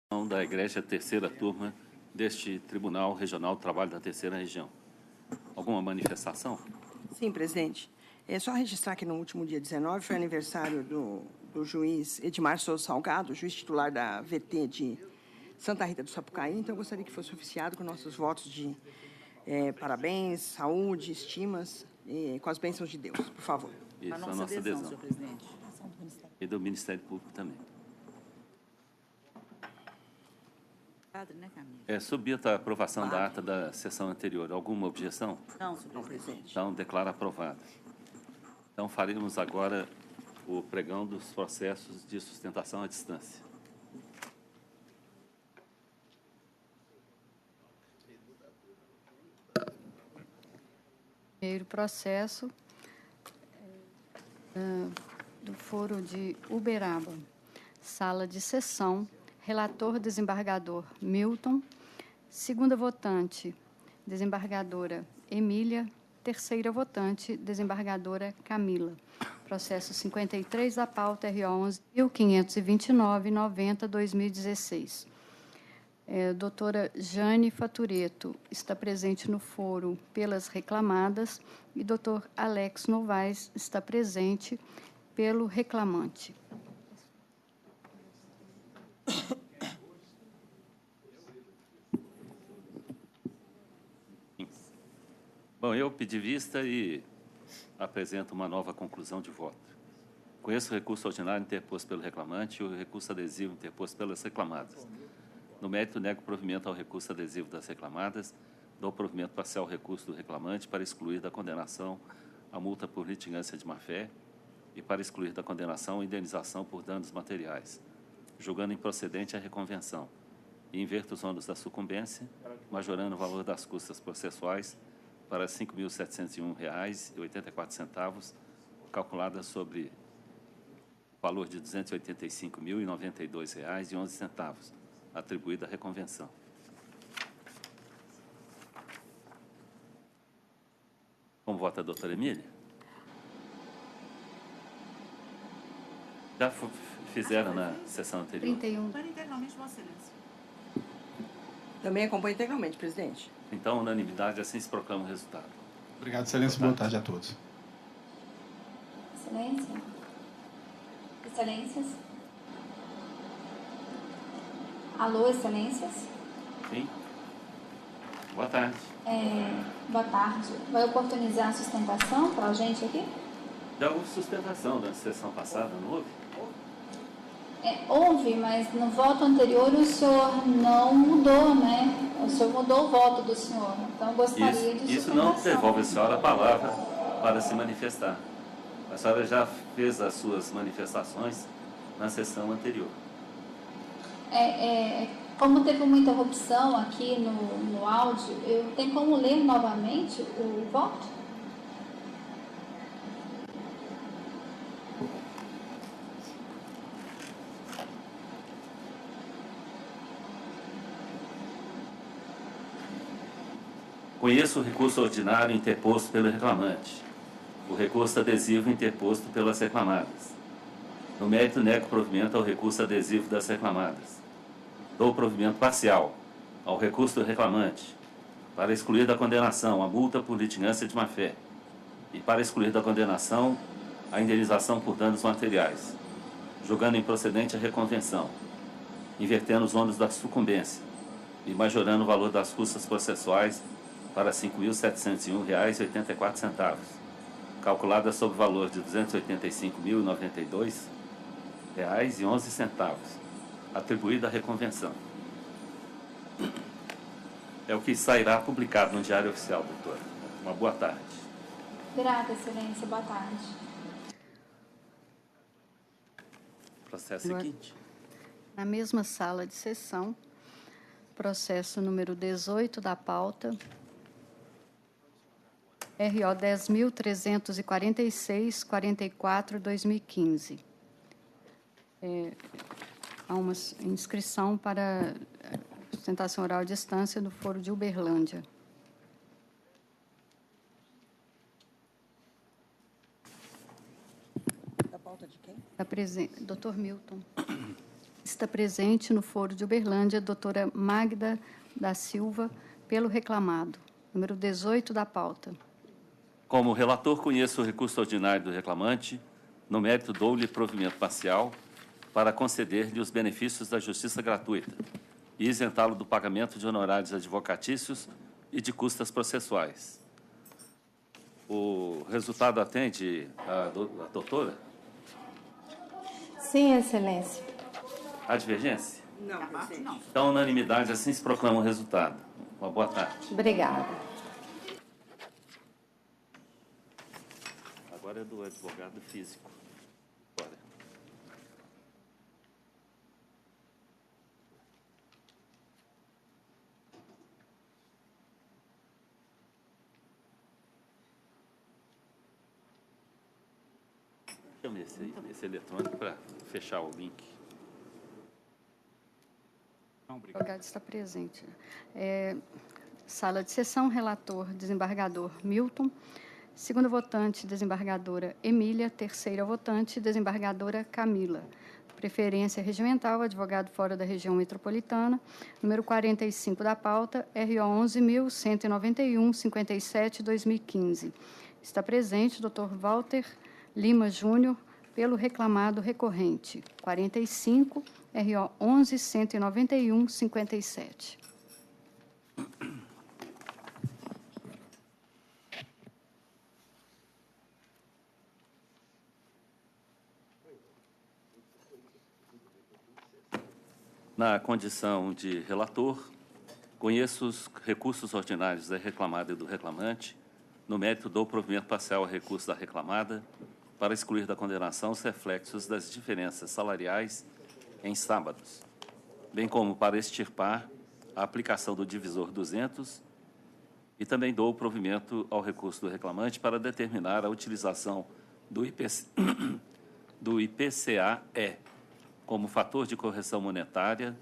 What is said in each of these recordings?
Da Igreja Terceira Turma deste Tribunal Regional do Trabalho da Terceira Região. Alguma manifestação? Sim, presidente. É só registrar que no último dia 19 foi aniversário do juiz Edmar Souza Salgado, juiz titular da VT de Santa Rita do Sapucaí. Então, eu gostaria que fosse oficiado com nossos votos de parabéns, saúde, estimas, com as bênçãos de Deus, por favor. Isso, a nossa adesão, senhor presidente. E do Ministério Público também. Né, Camila? Submeta a aprovação da ata da sessão anterior. Alguma objeção? Não, senhor presidente. Então, declara aprovada. Então, faremos agora o pregão dos processos de sustentação à distância. Primeiro processo do Foro de Uberaba, sala de sessão, relator desembargador Milton, segunda votante desembargadora Emília, terceira votante desembargadora Camila. Processo 53 da pauta RO 11.529/90/2016. Doutora Jane Fatureto está presente no foro pelas reclamadas e doutor Alex Novaes está presente pelo reclamante. Bom, eu pedi vista e apresento uma nova conclusão de voto. Conheço o recurso ordinário interposto pelo reclamante e o recurso adesivo interposto pelas reclamadas. No mérito, nego provimento ao recurso adesivo das reclamadas, dou provimento parcial ao recurso do reclamante para excluir da condenação a multa por litigância de má-fé e para excluir da condenação a indenização por danos materiais, julgando improcedente a reconvenção, e inverto os ônus da sucumbência, majorando o valor das custas processuais para R$ 5.701,84, calculada sobre o valor de R$ 285.092,11, atribuída à reconvenção. Como vota a doutora Emília? Já fizeram na sessão anterior. 31. Para integralmente, Vossa Excelência. Também acompanho integralmente, presidente. Então, unanimidade, assim se proclama o resultado. Obrigado, Excelência. Boa tarde a todos. Excelência. Excelências. Alô, Excelências. Sim. Boa tarde. Boa tarde. Vai oportunizar a sustentação para a gente aqui? Já houve sustentação na sessão passada, não houve? Houve, mas no voto anterior o senhor não mudou, né? O senhor mudou o voto do senhor. Então, eu gostaria de sustentação. Isso não devolve a senhora a palavra para se manifestar. A senhora já fez as suas manifestações na sessão anterior. Como teve uma interrupção aqui no áudio, eu tenho como ler novamente o voto? Conheço o recurso ordinário interposto pelo reclamante, o recurso adesivo interposto pelas reclamadas. No mérito, nego provimento ao recurso adesivo das reclamadas. Dou provimento parcial ao recurso do reclamante para excluir da condenação a multa por litigância de má-fé e para excluir da condenação a indenização por danos materiais, julgando improcedente a reconvenção, invertendo os ônus da sucumbência e majorando o valor das custas processuais para R$ 5.701,84, calculada sob o valor de R$ 285.092,11, atribuída à reconvenção. É o que sairá publicado no Diário Oficial, doutora. Uma boa tarde. Grata, Excelência. Boa tarde. Processo seguinte. Na mesma sala de sessão, processo número 18 da pauta, RO 10.346/44/2015. Há uma inscrição para sustentação oral à distância no Foro de Uberlândia. Da pauta de quem? Doutor Milton. Está presente no Foro de Uberlândia a doutora Magda da Silva, pelo reclamado. Número 18 da pauta. Como relator, conheço o recurso ordinário do reclamante. No mérito, dou-lhe provimento parcial para conceder-lhe os benefícios da justiça gratuita e isentá-lo do pagamento de honorários advocatícios e de custas processuais. O resultado atende a doutora? Sim, Excelência. Há divergência? Não, presidente. Então, unanimidade, assim se proclama o resultado. Uma boa tarde. Obrigada. Agora é do advogado físico. Bora. Chama esse eletrônico para fechar o link. O advogado está presente. Sala de sessão, relator, desembargador Milton. Segundo votante, desembargadora Emília. Terceira votante, desembargadora Camila. Preferência regimental, advogado fora da região metropolitana. Número 45 da pauta, RO 11.191/57/2015. Está presente o Dr. Walter Lima Júnior, pelo reclamado recorrente. 45, RO 11.191/57. Na condição de relator, conheço os recursos ordinários da reclamada e do reclamante. No mérito, dou provimento parcial ao recurso da reclamada para excluir da condenação os reflexos das diferenças salariais em sábados, bem como para extirpar a aplicação do divisor 200, e também dou provimento ao recurso do reclamante para determinar a utilização do IPCA-E como fator de correção monetária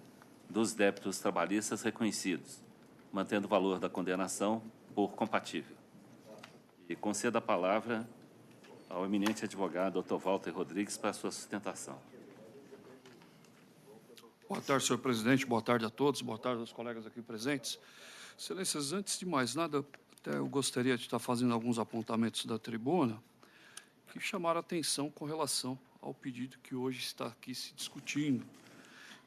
dos débitos trabalhistas reconhecidos, mantendo o valor da condenação por compatível. E concedo a palavra ao eminente advogado Dr. Walter Rodrigues para sua sustentação. Boa tarde, senhor presidente. Boa tarde a todos. Boa tarde aos colegas aqui presentes. Excelências, antes de mais nada, até eu gostaria de estar fazendo alguns apontamentos da tribuna que chamaram a atenção com relação ao pedido que hoje está aqui se discutindo.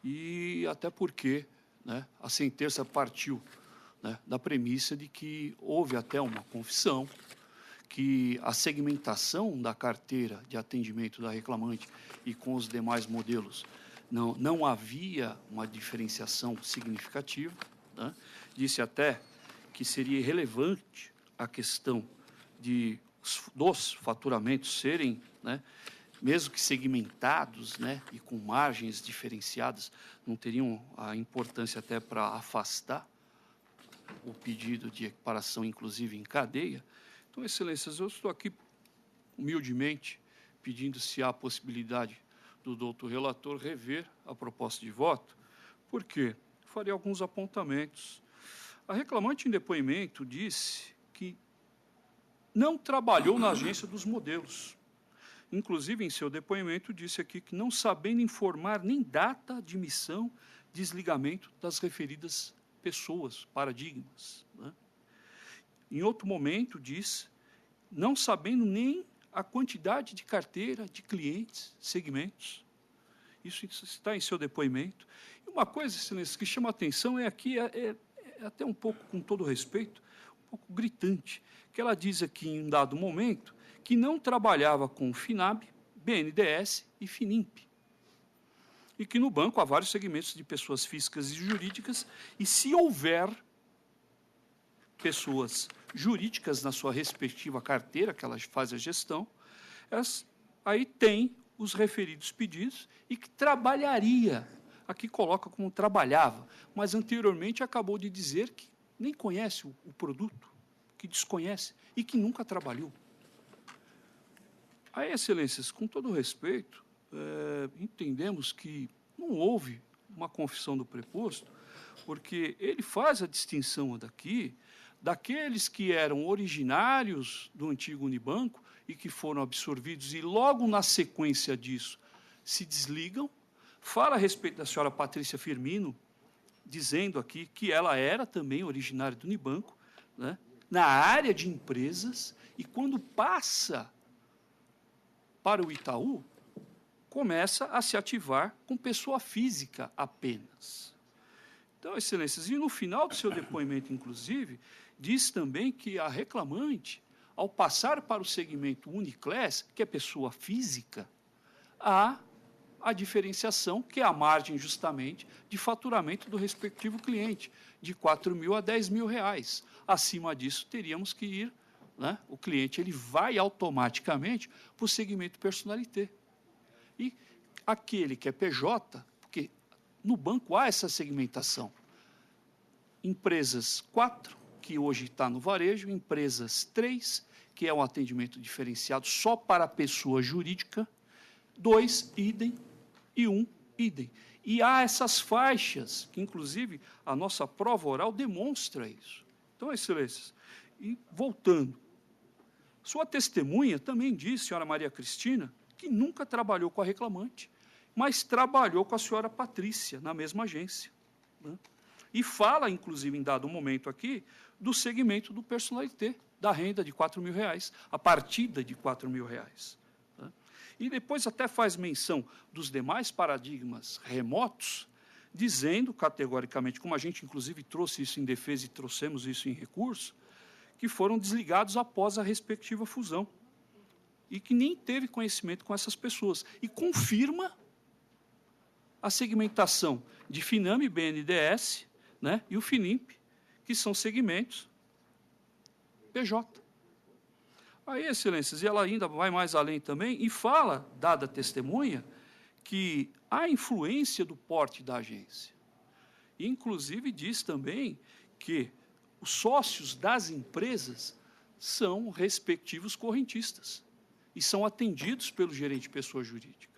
E até porque, né, a sentença partiu, né, da premissa de que houve até uma confissão, que a segmentação da carteira de atendimento da reclamante e com os demais modelos não havia uma diferenciação significativa, né? Disse até que seria irrelevante a questão dos faturamentos serem, né, mesmo que segmentados, né, e com margens diferenciadas, não teriam a importância até para afastar o pedido de equiparação, inclusive em cadeia. Então, excelências, eu estou aqui humildemente pedindo se há a possibilidade do doutor relator rever a proposta de voto, porque farei alguns apontamentos. A reclamante em depoimento disse que não trabalhou na agência dos modelos. Inclusive, em seu depoimento, disse aqui que não sabendo informar nem data de missão, desligamento das referidas pessoas, paradigmas, né? Em outro momento, diz, não sabendo nem a quantidade de carteira de clientes, segmentos. Isso está em seu depoimento. E uma coisa, excelência, que chama a atenção é aqui, é até um pouco, com todo respeito, um pouco gritante, que ela diz aqui, em um dado momento, que não trabalhava com FINAB, BNDES e FINIMP. E que no banco há vários segmentos de pessoas físicas e jurídicas, e se houver pessoas jurídicas na sua respectiva carteira, que elas fazem a gestão, aí tem os referidos pedidos e que trabalharia. Aqui coloca como trabalhava, mas anteriormente acabou de dizer que nem conhece o produto, que desconhece e que nunca trabalhou. Aí, excelências, com todo respeito, entendemos que não houve uma confissão do preposto, porque ele faz a distinção daqui daqueles que eram originários do antigo Unibanco e que foram absorvidos e logo na sequência disso se desligam, fala a respeito da senhora Patrícia Firmino, dizendo aqui que ela era também originária do Unibanco, né, na área de empresas, e quando passa para o Itaú, começa a se ativar com pessoa física apenas. Então, excelências, e no final do seu depoimento, inclusive, diz também que a reclamante, ao passar para o segmento Uniclass, que é pessoa física, há a diferenciação, que é a margem, justamente, de faturamento do respectivo cliente, de R$4.000 a R$10.000. Acima disso, teríamos que ir, né, o cliente ele vai automaticamente para o segmento Personalité. E aquele que é PJ, porque no banco há essa segmentação. Empresas 4, que hoje está no varejo, empresas 3, que é um atendimento diferenciado só para a pessoa jurídica, 2, idem, e 1, idem. E há essas faixas, que inclusive a nossa prova oral demonstra isso. Então, excelências, e voltando, sua testemunha também disse, senhora Maria Cristina, que nunca trabalhou com a reclamante, mas trabalhou com a senhora Patrícia, na mesma agência, né? E fala, inclusive, em dado momento aqui, do segmento do Personalité, da renda de R$4.000, a partida de R$4.000. Né? E depois até faz menção dos demais paradigmas remotos, dizendo categoricamente, como a gente, inclusive, trouxe isso em defesa e trouxemos isso em recurso, que foram desligados após a respectiva fusão, e que nem teve conhecimento com essas pessoas. E confirma a segmentação de Finame e BNDES, né, e o Finimp, que são segmentos PJ. Aí, excelências, e ela ainda vai mais além também e fala, dada a testemunha, que há influência do porte da agência. E, inclusive, diz também que os sócios das empresas são respectivos correntistas e são atendidos pelo gerente de pessoa jurídica.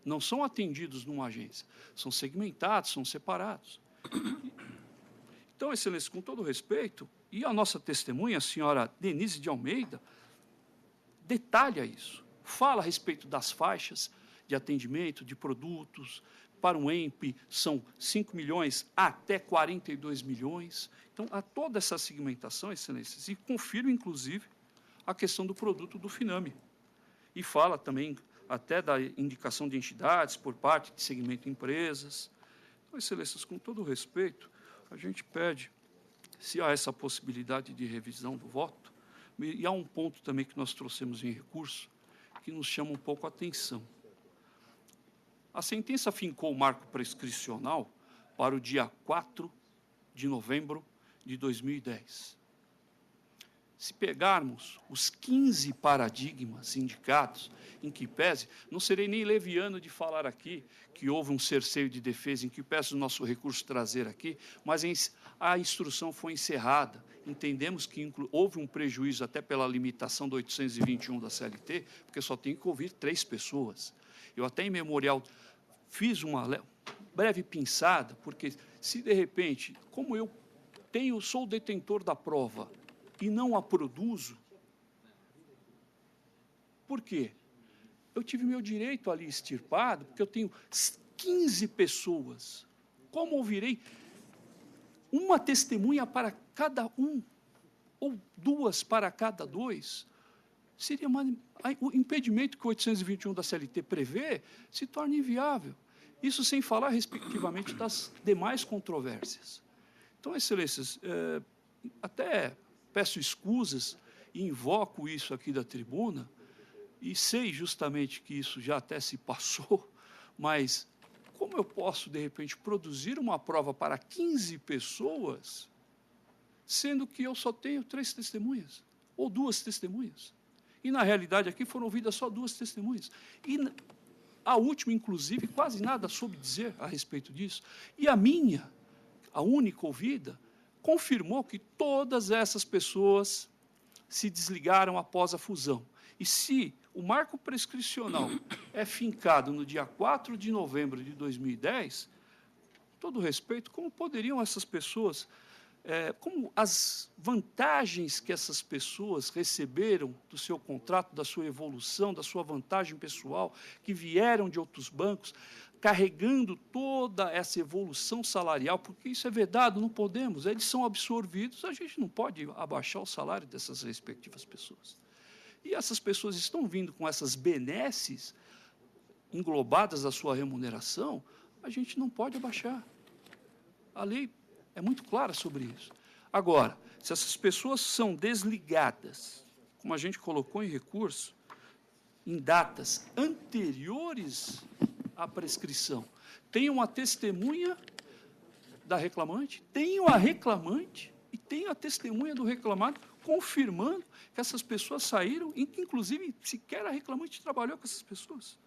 Não são atendidos numa agência, são segmentados, são separados. Então, excelência, com todo respeito, e a nossa testemunha, a senhora Denise de Almeida, detalha isso, fala a respeito das faixas de atendimento, de produtos. Para um EMP são 5 milhões até 42 milhões. Então, há toda essa segmentação, excelências, e confirma, inclusive, a questão do produto do Finame. E fala também até da indicação de entidades por parte de segmento empresas. Então, excelências, com todo respeito, a gente pede, se há essa possibilidade de revisão do voto, e há um ponto também que nós trouxemos em recurso, que nos chama um pouco a atenção. A sentença fincou o marco prescricional para o dia 4 de novembro de 2010. Se pegarmos os 15 paradigmas indicados, em que pese, não serei nem leviano de falar aqui que houve um cerceio de defesa, em que pese o nosso recurso trazer aqui, mas a instrução foi encerrada. Entendemos que houve um prejuízo até pela limitação do 821 da CLT, porque só tem que ouvir 3 pessoas. Eu até em memorial fiz uma breve pinçada, porque se de repente, como eu sou o detentor da prova e não a produzo, por quê? Eu tive meu direito ali extirpado, porque eu tenho 15 pessoas. Como ouvirei uma testemunha para cada um, ou 2 para cada 2, seria o impedimento que o 821 da CLT prevê se torna inviável. Isso sem falar, respectivamente, das demais controvérsias. Então, excelências, até peço escusas e invoco isso aqui da tribuna, e sei justamente que isso já até se passou, mas como eu posso, de repente, produzir uma prova para 15 pessoas, sendo que eu só tenho 3 testemunhas, ou 2 testemunhas? E, na realidade, aqui foram ouvidas só 2 testemunhas. E a última, inclusive, quase nada soube dizer a respeito disso. E a minha, a única ouvida, confirmou que todas essas pessoas se desligaram após a fusão. E se o marco prescricional é fincado no dia 4 de novembro de 2010, com todo respeito, como poderiam essas pessoas, como as vantagens que essas pessoas receberam do seu contrato, da sua evolução, da sua vantagem pessoal, que vieram de outros bancos, carregando toda essa evolução salarial, porque isso é vedado, não podemos, eles são absorvidos, a gente não pode abaixar o salário dessas respectivas pessoas. E essas pessoas estão vindo com essas benesses englobadas da sua remuneração, a gente não pode abaixar. A lei é muito clara sobre isso. Agora, se essas pessoas são desligadas, como a gente colocou em recurso, em datas anteriores à prescrição, tem uma testemunha da reclamante, tem a reclamante e tem a testemunha do reclamado confirmando que essas pessoas saíram e que, inclusive, sequer a reclamante trabalhou com essas pessoas.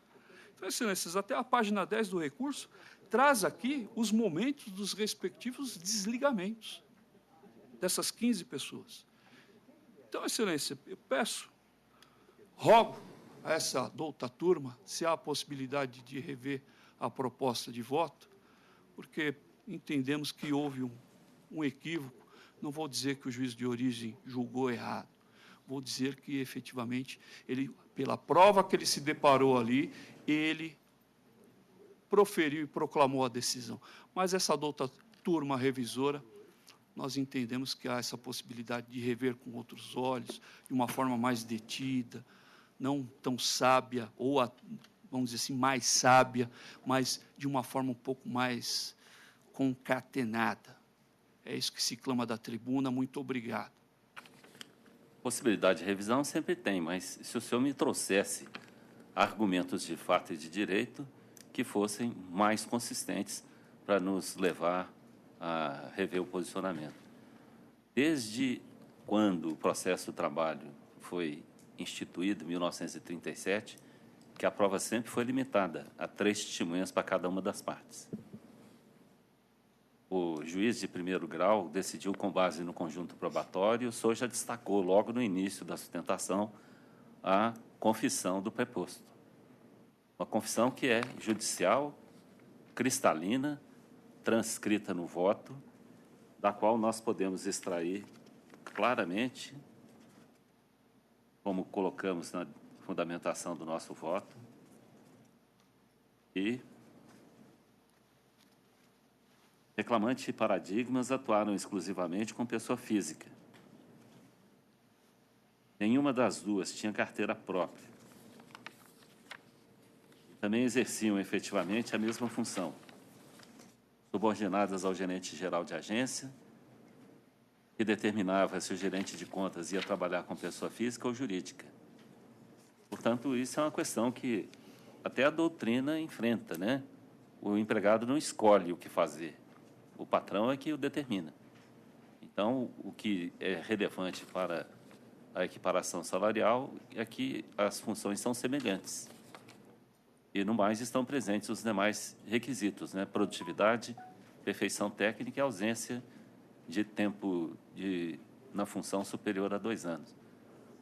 Então, excelências, até a página 10 do recurso traz aqui os momentos dos respectivos desligamentos dessas 15 pessoas. Então, excelência, eu rogo a essa douta turma se há a possibilidade de rever a proposta de voto, porque entendemos que houve um equívoco. Não vou dizer que o juiz de origem julgou errado, vou dizer que, efetivamente, ele, pela prova que ele se deparou ali, ele proferiu e proclamou a decisão. Mas essa douta turma revisora, nós entendemos que há essa possibilidade de rever com outros olhos, de uma forma mais detida, não tão sábia, ou, vamos dizer assim, mais sábia, mas de uma forma um pouco mais concatenada. É isso que se clama da tribuna. Muito obrigado. Possibilidade de revisão sempre tem, mas se o senhor me trouxesse argumentos de fato e de direito que fossem mais consistentes para nos levar a rever o posicionamento. Desde quando o processo do trabalho foi instituído, em 1937, que a prova sempre foi limitada a 3 testemunhas para cada uma das partes. O juiz de primeiro grau decidiu com base no conjunto probatório, o senhor já destacou logo no início da sustentação a confissão do preposto. Uma confissão que é judicial, cristalina, transcrita no voto, da qual nós podemos extrair claramente, como colocamos na fundamentação do nosso voto, e reclamante e paradigmas atuaram exclusivamente com pessoa física. Nenhuma das duas tinha carteira própria. Também exerciam efetivamente a mesma função, subordinadas ao gerente geral de agência, que determinava se o gerente de contas ia trabalhar com pessoa física ou jurídica. Portanto, isso é uma questão que até a doutrina enfrenta, né? O empregado não escolhe o que fazer, o patrão é que o determina. Então, o que é relevante para a equiparação salarial é que as funções são semelhantes. E, no mais, estão presentes os demais requisitos, né? Produtividade, perfeição técnica e ausência de tempo na função superior a 2 anos.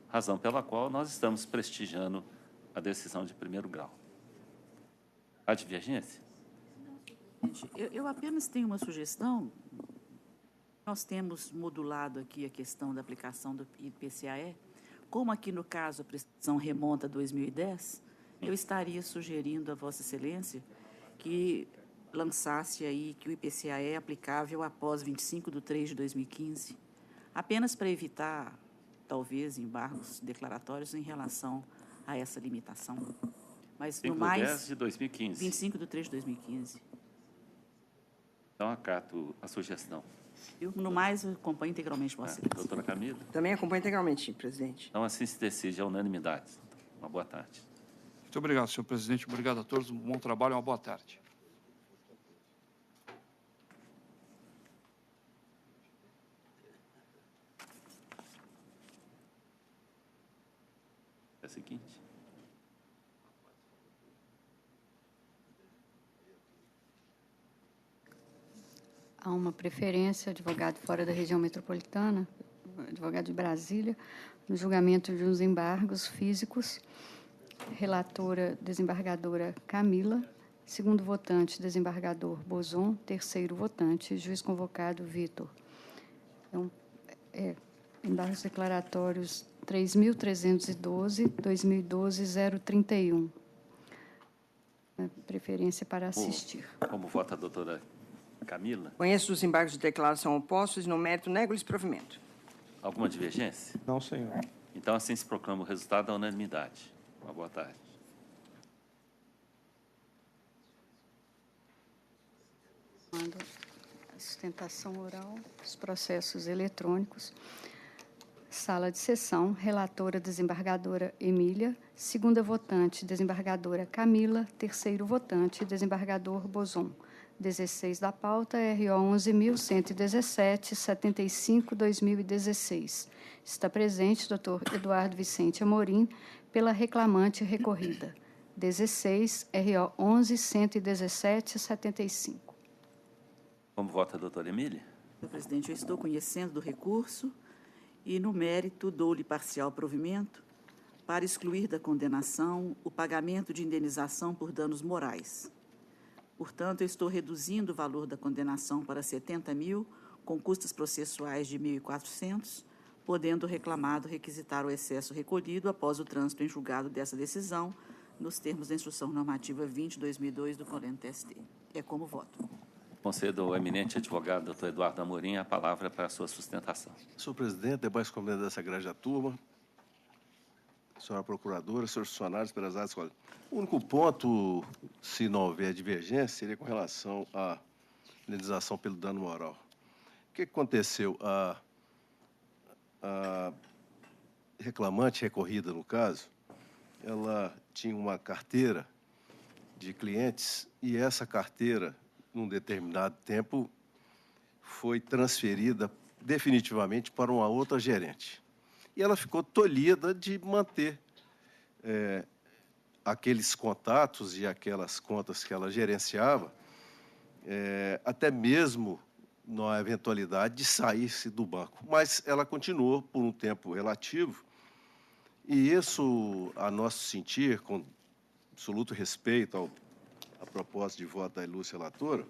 Razão pela qual nós estamos prestigiando a decisão de primeiro grau. Há divergência? Eu apenas tenho uma sugestão. Nós temos modulado aqui a questão da aplicação do IPCAE. Como aqui no caso a prescrição remonta a 2010, eu estaria sugerindo a Vossa Excelência que lançasse aí que o IPCA é aplicável após 25/3/2015, apenas para evitar, talvez, embargos declaratórios em relação a essa limitação. Mas, no mais... 5/10 de 2015. 25/3/2015. Então, acato a sugestão. Eu, no mais, acompanho integralmente Vossa Excelência. Doutora Camila? Também acompanho integralmente, presidente. Então, assim se decide a unanimidade. Uma boa tarde. Muito obrigado, senhor presidente. Obrigado a todos. Um bom trabalho e uma boa tarde. É o seguinte. Há uma preferência, advogado fora da região metropolitana, advogado de Brasília, no julgamento de uns embargos físicos. Relatora, desembargadora Camila. Segundo votante, desembargador Bozon. Terceiro votante, juiz convocado Vitor. Então, embargos declaratórios 3.312, 2012, 031. preferência para assistir. Como vota a doutora Camila? Conheço os embargos de declaração opostos e, no mérito, nego-lhes provimento. Alguma divergência? Não, senhor. Então, assim se proclama o resultado da unanimidade. Uma boa tarde. Mando a sustentação oral dos processos eletrônicos. Sala de sessão, relatora desembargadora Emília, segunda votante desembargadora Camila, terceiro votante desembargador Bozon. 16 da pauta, RO 11.117, 75/2016. Está presente Dr. Eduardo Vicente Amorim, pela reclamante recorrida. 16, RO 11.117, 75. Como vota a doutora Emília? Senhor presidente, eu estou conhecendo do recurso e, no mérito, dou-lhe parcial provimento para excluir da condenação o pagamento de indenização por danos morais. Portanto, eu estou reduzindo o valor da condenação para 70 mil, com custas processuais de 1.400, podendo o reclamado requisitar o excesso recolhido após o trânsito em julgado dessa decisão, nos termos da Instrução Normativa 20/2002 do Convênio TST. É como voto. Concedo ao eminente advogado, doutor Eduardo Amorim, a palavra para a sua sustentação. Senhor presidente, demais componentes dessa grande turma, senhora procuradora, senhores funcionários, prezados colegas. O único ponto, se não houver divergência, seria com relação à indenização pelo dano moral. O que aconteceu? A reclamante recorrida, no caso, ela tinha uma carteira de clientes e essa carteira, num determinado tempo, foi transferida definitivamente para uma outra gerente. E ela ficou tolhida de manter aqueles contatos e aquelas contas que ela gerenciava, até mesmo na eventualidade de sair-se do banco. Mas ela continuou por um tempo relativo, e isso, a nosso sentir, com absoluto respeito a propósito de voto da ilustre relatora,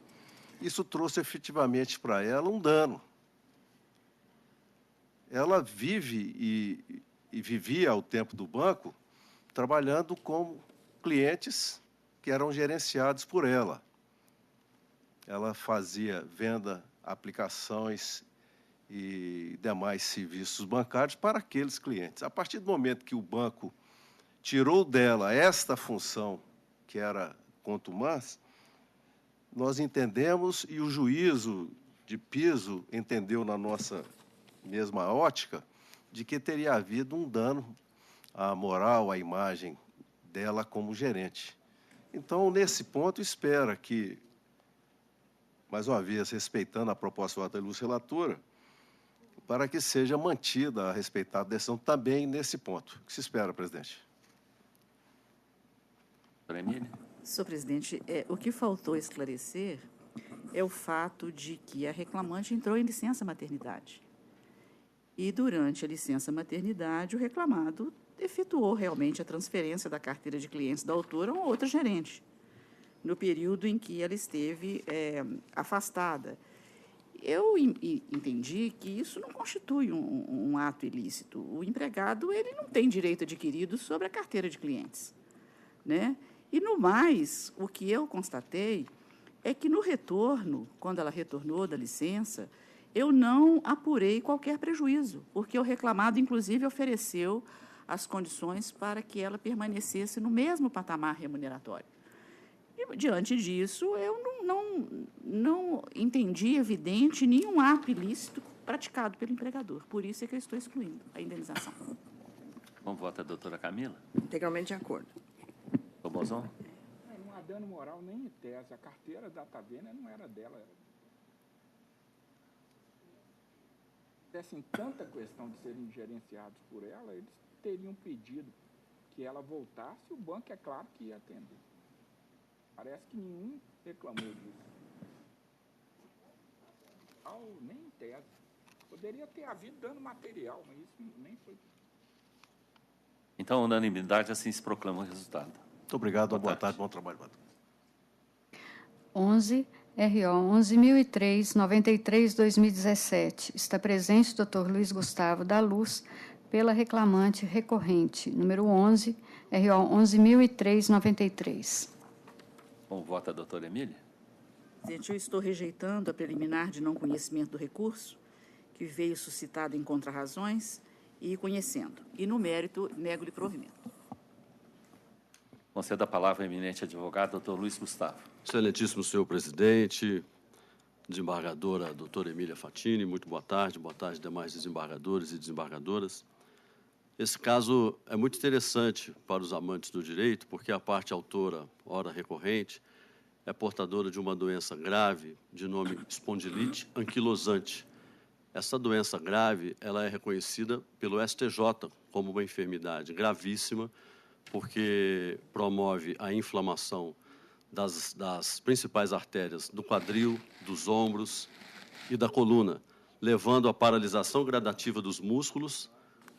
isso trouxe efetivamente para ela um dano. Ela vive e vivia ao tempo do banco trabalhando com clientes que eram gerenciados por ela. Ela fazia venda, aplicações e demais serviços bancários para aqueles clientes. A partir do momento que o banco tirou dela esta função, que era contumaz, nós entendemos, e o juízo de piso entendeu na nossa mesma ótica, de que teria havido um dano à moral, à imagem dela como gerente. Então, nesse ponto, espera que, mais uma vez, respeitando a proposta da ilustre relatora, para que seja mantida a respeitada decisão também nesse ponto. O que se espera, presidente? Doutora Emília? Senhor presidente, o que faltou esclarecer é o fato de que a reclamante entrou em licença maternidade. E, durante a licença maternidade, o reclamado efetuou realmente a transferência da carteira de clientes da autora a uma outra gerente, no período em que ela esteve afastada. Eu entendi que isso não constitui um ato ilícito. O empregado ele não tem direito adquirido sobre a carteira de clientes, né? E, no mais, o que eu constatei é que, no retorno, quando ela retornou da licença, eu não apurei qualquer prejuízo, porque o reclamado, inclusive, ofereceu as condições para que ela permanecesse no mesmo patamar remuneratório. E, diante disso, eu não entendi evidente nenhum ato ilícito praticado pelo empregador. Por isso é que eu estou excluindo a indenização. Como vota a doutora Camila? Integralmente de acordo. O Bozon? Não há dano moral nem em tese. A carteira da Tavena não era dela. Se tivessem tanta questão de serem gerenciados por ela, eles teriam pedido que ela voltasse e o banco, é claro, que ia atender. Parece que nenhum reclamou disso. Nem em tese. Poderia ter havido dano material, mas isso nem foi. Então, unanimidade, assim se proclama o resultado. Muito obrigado, boa tarde, bom trabalho. 11, RO 11.003, 93/2017. Está presente o Dr. Luiz Gustavo da Luz, pela reclamante recorrente, número 11, RO 11.003, 93. Como vota a doutora Emília? Presidente, eu estou rejeitando a preliminar de não conhecimento do recurso, que veio suscitado em contrarrazões, e conhecendo. E, no mérito, nego-lhe provimento. Concedo a palavra ao eminente advogado, doutor Luiz Gustavo. Excelentíssimo senhor presidente, desembargadora doutora Emília Fatini, muito boa tarde demais desembargadores e desembargadoras. Esse caso é muito interessante para os amantes do direito, porque a parte autora, ora recorrente, é portadora de uma doença grave de nome espondilite anquilosante. Essa doença grave, ela é reconhecida pelo STJ como uma enfermidade gravíssima, porque promove a inflamação das principais artérias do quadril, dos ombros e da coluna, levando à paralisação gradativa dos músculos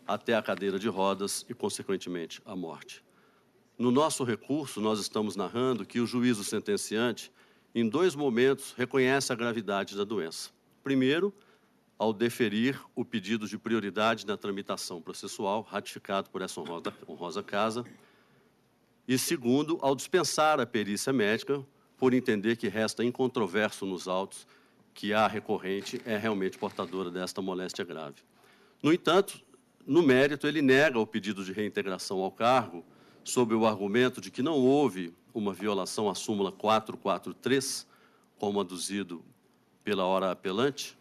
até a cadeira de rodas e, consequentemente, a morte. No nosso recurso, nós estamos narrando que o juízo sentenciante, em 2 momentos, reconhece a gravidade da doença. Primeiro, ao deferir o pedido de prioridade na tramitação processual, ratificado por essa honrosa casa, e segundo, ao dispensar a perícia médica, por entender que resta incontroverso nos autos que a recorrente é realmente portadora desta moléstia grave. No entanto, no mérito, ele nega o pedido de reintegração ao cargo, sob o argumento de que não houve uma violação à súmula 443, como aduzido pela hora apelante,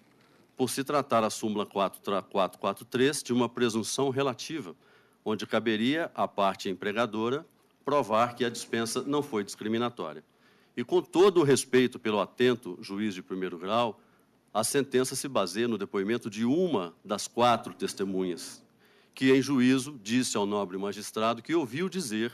por se tratar a súmula 443 de uma presunção relativa, onde caberia à parte empregadora provar que a dispensa não foi discriminatória. E, com todo o respeito pelo atento juiz de primeiro grau, a sentença se baseia no depoimento de uma das 4 testemunhas, que, em juízo, disse ao nobre magistrado que ouviu dizer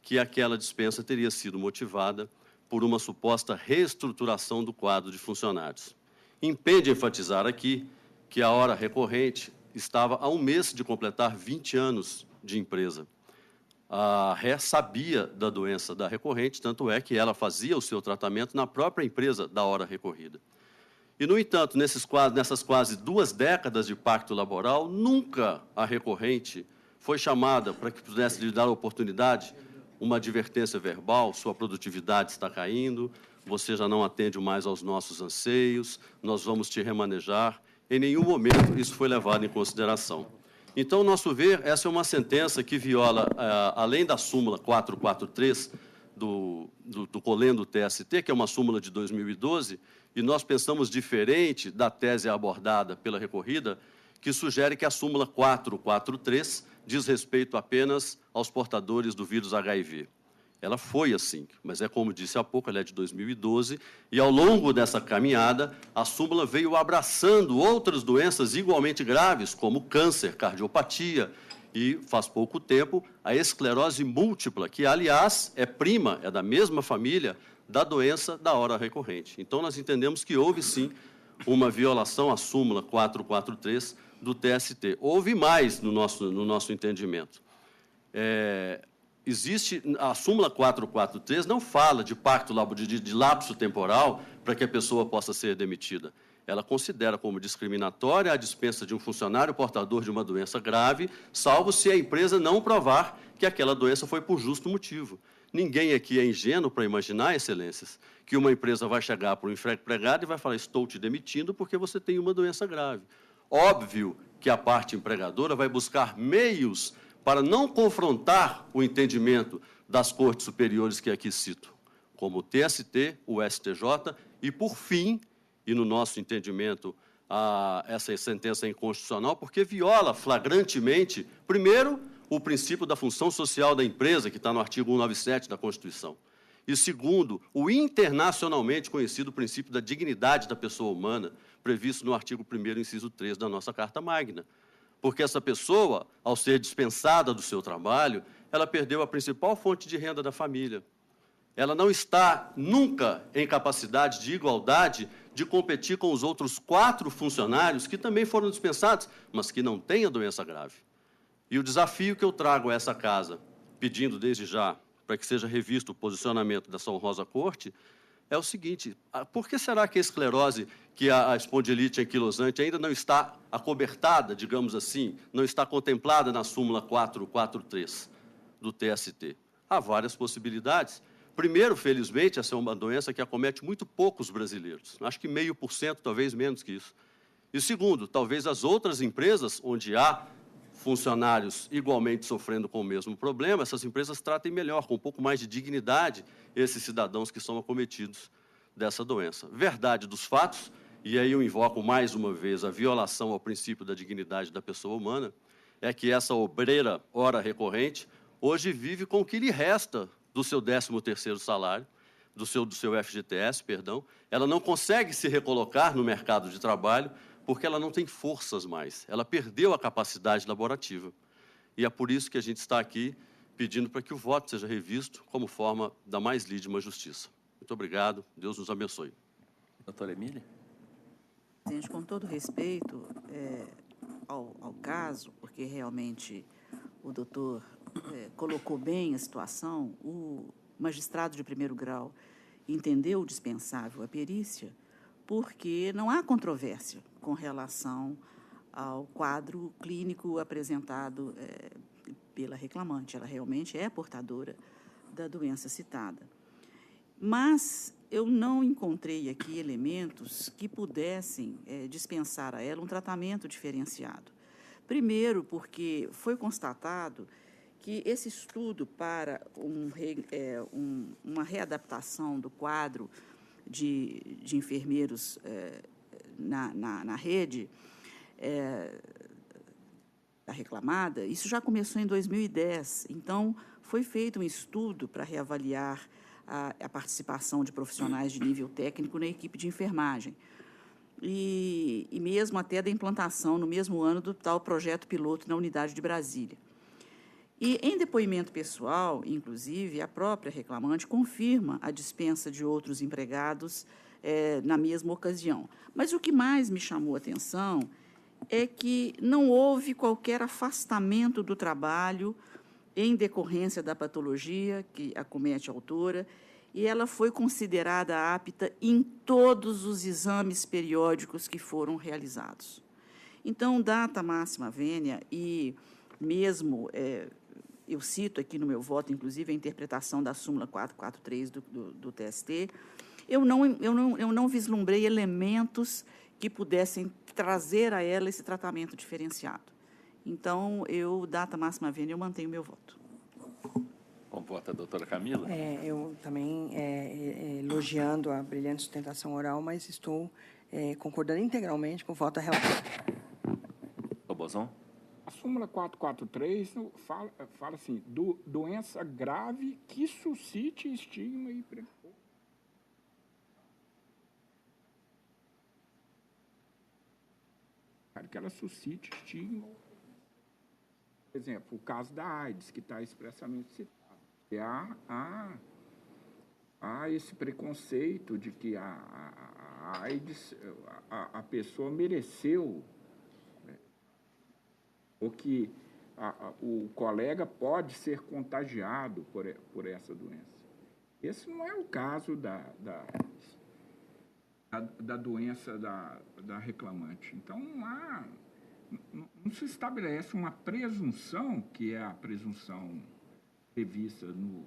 que aquela dispensa teria sido motivada por uma suposta reestruturação do quadro de funcionários. Impede enfatizar aqui que a hora recorrente estava há 1 mês de completar 20 anos de empresa. A ré sabia da doença da recorrente, tanto é que ela fazia o seu tratamento na própria empresa da hora recorrida. E, no entanto, nessas quase 2 décadas de pacto laboral, nunca a recorrente foi chamada para que pudesse lhe dar a oportunidade, uma advertência verbal: sua produtividade está caindo, você já não atende mais aos nossos anseios, nós vamos te remanejar. Em nenhum momento isso foi levado em consideração. Então, ao nosso ver, essa é uma sentença que viola, além da súmula 443 do colendo TST, que é uma súmula de 2012, e nós pensamos diferente da tese abordada pela recorrida, que sugere que a súmula 443 diz respeito apenas aos portadores do vírus HIV. Ela foi assim, mas como disse há pouco, ela é de 2012, e ao longo dessa caminhada, a súmula veio abraçando outras doenças igualmente graves, como câncer, cardiopatia, e, faz pouco tempo, a esclerose múltipla, que, aliás, é da mesma família da doença da hora recorrente. Então, nós entendemos que houve, sim, uma violação à súmula 443 do TST. Houve mais no nosso entendimento. Existe a súmula 443 não fala de pacto de lapso temporal para que a pessoa possa ser demitida. Ela considera como discriminatória a dispensa de um funcionário portador de uma doença grave, salvo se a empresa não provar que aquela doença foi por justo motivo. Ninguém aqui é ingênuo para imaginar, excelências, que uma empresa vai chegar para o empregado e vai falar: estou te demitindo porque você tem uma doença grave. Óbvio que a parte empregadora vai buscar meios para não confrontar o entendimento das cortes superiores que aqui cito, como o TST, o STJ e, por fim, e no nosso entendimento, essa sentença é inconstitucional porque viola flagrantemente, primeiro, o princípio da função social da empresa, que está no artigo 197 da Constituição, e, segundo, o internacionalmente conhecido princípio da dignidade da pessoa humana, previsto no artigo 1º, inciso 3 da nossa Carta Magna. Porque essa pessoa, ao ser dispensada do seu trabalho, ela perdeu a principal fonte de renda da família. Ela não está nunca em capacidade de igualdade de competir com os outros 4 funcionários que também foram dispensados, mas que não têm a doença grave. E o desafio que eu trago a essa casa, pedindo desde já para que seja revisto o posicionamento dessa honrosa corte, é o seguinte: por que será que a esclerose, que a espondilite anquilosante ainda não está acobertada, digamos assim, não está contemplada na súmula 443 do TST? Há várias possibilidades. Primeiro, felizmente, essa é uma doença que acomete muito poucos brasileiros. Acho que 0,5%, talvez menos que isso. E segundo, talvez as outras empresas onde há funcionários igualmente sofrendo com o mesmo problema, essas empresas tratem melhor, com um pouco mais de dignidade, esses cidadãos que são acometidos dessa doença. Verdade dos fatos, e aí eu invoco mais uma vez a violação ao princípio da dignidade da pessoa humana, é que essa obreira hora recorrente hoje vive com o que lhe resta do seu 13º salário, do seu FGTS, perdão. Ela não consegue se recolocar no mercado de trabalho porque ela não tem forças mais. Ela perdeu a capacidade laborativa. E é por isso que a gente está aqui pedindo para que o voto seja revisto como forma da mais lídima justiça. Muito obrigado. Deus nos abençoe. Doutora Emília? Presidente, com todo respeito ao caso, porque realmente o doutor colocou bem a situação, o magistrado de primeiro grau entendeu dispensável a perícia, porque não há controvérsia com relação ao quadro clínico apresentado pela reclamante. Ela realmente é portadora da doença citada. Mas eu não encontrei aqui elementos que pudessem dispensar a ela um tratamento diferenciado. Primeiro, porque foi constatado que esse estudo para uma readaptação do quadro de enfermeiros na rede da reclamada, isso já começou em 2010. Então, foi feito um estudo para reavaliar a participação de profissionais de nível técnico na equipe de enfermagem. E mesmo até da implantação, no mesmo ano, do tal projeto piloto na unidade de Brasília. E, em depoimento pessoal, inclusive, a própria reclamante confirma a dispensa de outros empregados na mesma ocasião. Mas o que mais me chamou a atenção é que não houve qualquer afastamento do trabalho em decorrência da patologia que acomete a autora, e ela foi considerada apta em todos os exames periódicos que foram realizados. Então, data máxima vênia, e mesmo, eu cito aqui no meu voto, inclusive, a interpretação da súmula 443 do TST, eu não vislumbrei elementos que pudessem trazer a ela esse tratamento diferenciado. Então, data máxima vênia, eu mantenho o meu voto. Como vota a doutora Camila? Eu também, elogiando a brilhante sustentação oral, mas estou concordando integralmente com o voto da relatora. O Bozon? A súmula 443 fala assim, doença grave que suscite estigma e preconceito. Que ela suscite estigma. Por exemplo, o caso da AIDS, que está expressamente citado. Há esse preconceito de que a AIDS, a pessoa mereceu, né, ou que o colega pode ser contagiado por essa doença. Esse não é o caso da doença da reclamante. Então, não se estabelece uma presunção, que é a presunção prevista no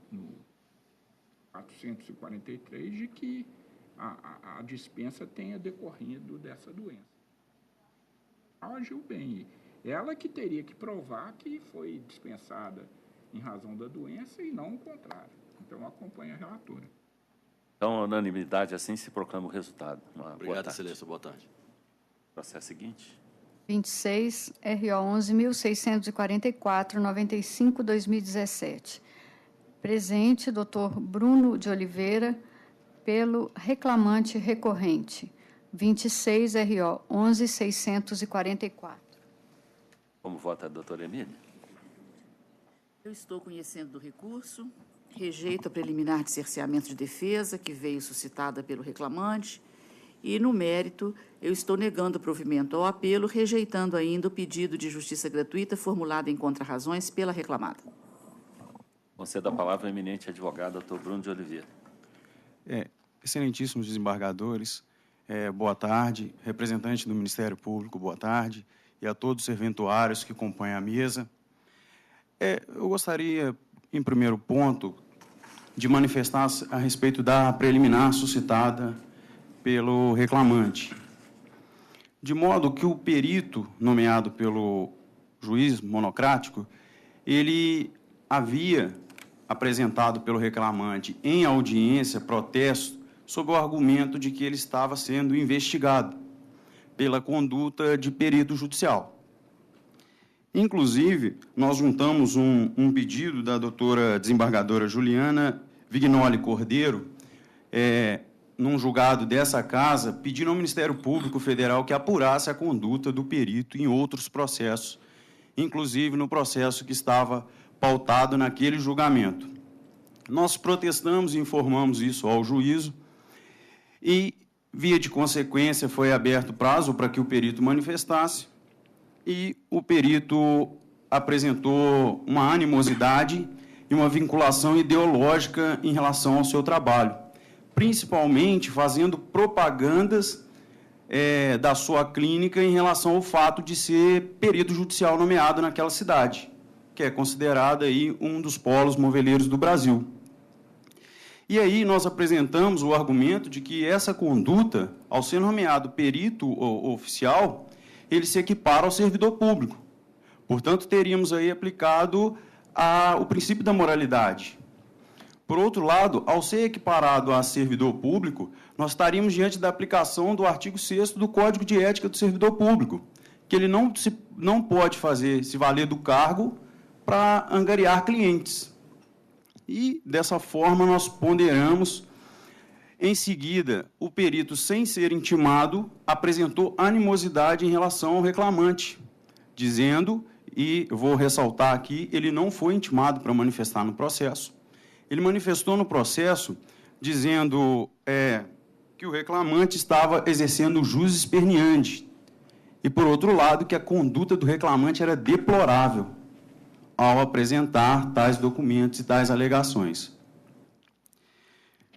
443, de que a dispensa tenha decorrido dessa doença. Ela agiu bem. Ela que teria que provar que foi dispensada em razão da doença e não o contrário. Então, acompanha a relatora. Então, a unanimidade, assim se proclama o resultado. Obrigado, excelência. Boa tarde. Processo seguinte. 26, RO 11.644, 95/2017. Presente, doutor Bruno de Oliveira, pelo reclamante recorrente. 26, RO 11.644. Como vota a doutora Emília? Eu estou conhecendo do recurso, rejeito a preliminar de cerceamento de defesa, que veio suscitada pelo reclamante, e, no mérito, eu estou negando o provimento ao apelo, rejeitando ainda o pedido de justiça gratuita formulado em contrarrazões pela reclamada. Concedo a palavra ao eminente advogado, doutor Bruno de Oliveira. Excelentíssimos desembargadores, boa tarde. Representante do Ministério Público, boa tarde. E a todos os serventuários que compõem a mesa. Eu gostaria, em primeiro ponto, de manifestar a respeito da preliminar suscitada pelo reclamante. De modo que o perito nomeado pelo juiz monocrático, ele havia apresentado pelo reclamante em audiência protesto sob o argumento de que ele estava sendo investigado pela conduta de perito judicial. Inclusive, nós juntamos um pedido da doutora desembargadora Juliana Vignoli Cordeiro, num julgado dessa casa, pedindo ao Ministério Público Federal que apurasse a conduta do perito em outros processos, inclusive no processo que estava pautado naquele julgamento. Nós protestamos e informamos isso ao juízo e, via de consequência, foi aberto prazo para que o perito manifestasse e o perito apresentou uma animosidade e uma vinculação ideológica em relação ao seu trabalho, principalmente fazendo propagandas da sua clínica em relação ao fato de ser perito judicial nomeado naquela cidade, que é considerada aí um dos polos moveleiros do Brasil. E aí nós apresentamos o argumento de que essa conduta, ao ser nomeado perito oficial, ele se equipara ao servidor público. Portanto, teríamos aí aplicado o princípio da moralidade. Por outro lado, ao ser equiparado a servidor público, nós estaríamos diante da aplicação do artigo 6º do Código de Ética do Servidor Público, que ele não pode se valer do cargo para angariar clientes. E, dessa forma, nós ponderamos. Em seguida, o perito, sem ser intimado, apresentou animosidade em relação ao reclamante, dizendo, e vou ressaltar aqui, ele não foi intimado para manifestar no processo. Ele manifestou no processo dizendo que o reclamante estava exercendo o jus esperneandi e, por outro lado, que a conduta do reclamante era deplorável ao apresentar tais documentos e tais alegações.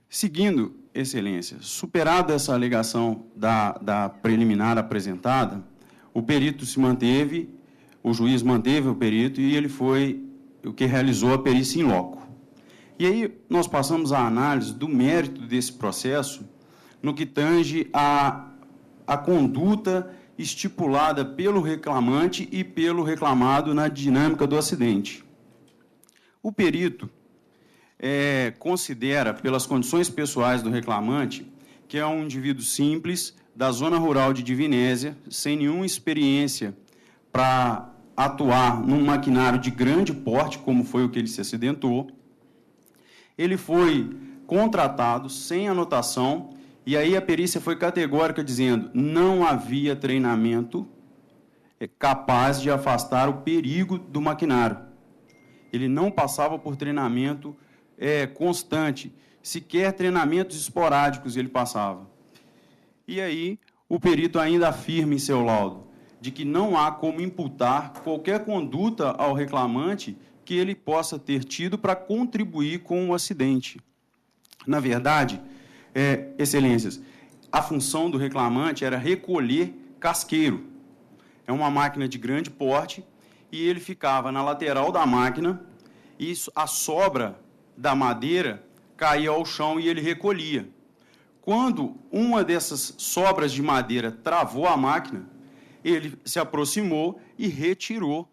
Seguindo, Excelência, superada essa alegação da preliminar apresentada, o perito se manteve, o juiz manteve o perito e ele foi o que realizou a perícia in loco. E aí nós passamos a análise do mérito desse processo no que tange a conduta estipulada pelo reclamante e pelo reclamado na dinâmica do acidente. O perito considera, pelas condições pessoais do reclamante, que é um indivíduo simples, da zona rural de Divinésia, sem nenhuma experiência para atuar num maquinário de grande porte, como foi o que ele se acidentou. Ele foi contratado sem anotação, e aí a perícia foi categórica, dizendo que não havia treinamento capaz de afastar o perigo do maquinário. Ele não passava por treinamento constante, sequer treinamentos esporádicos ele passava. E aí o perito ainda afirma em seu laudo de que não há como imputar qualquer conduta ao reclamante que ele possa ter tido para contribuir com o acidente. Na verdade, Excelências, a função do reclamante era recolher casqueiro. É uma máquina de grande porte e ele ficava na lateral da máquina e a sobra da madeira caía ao chão e ele recolhia. Quando uma dessas sobras de madeira travou a máquina, ele se aproximou e retirou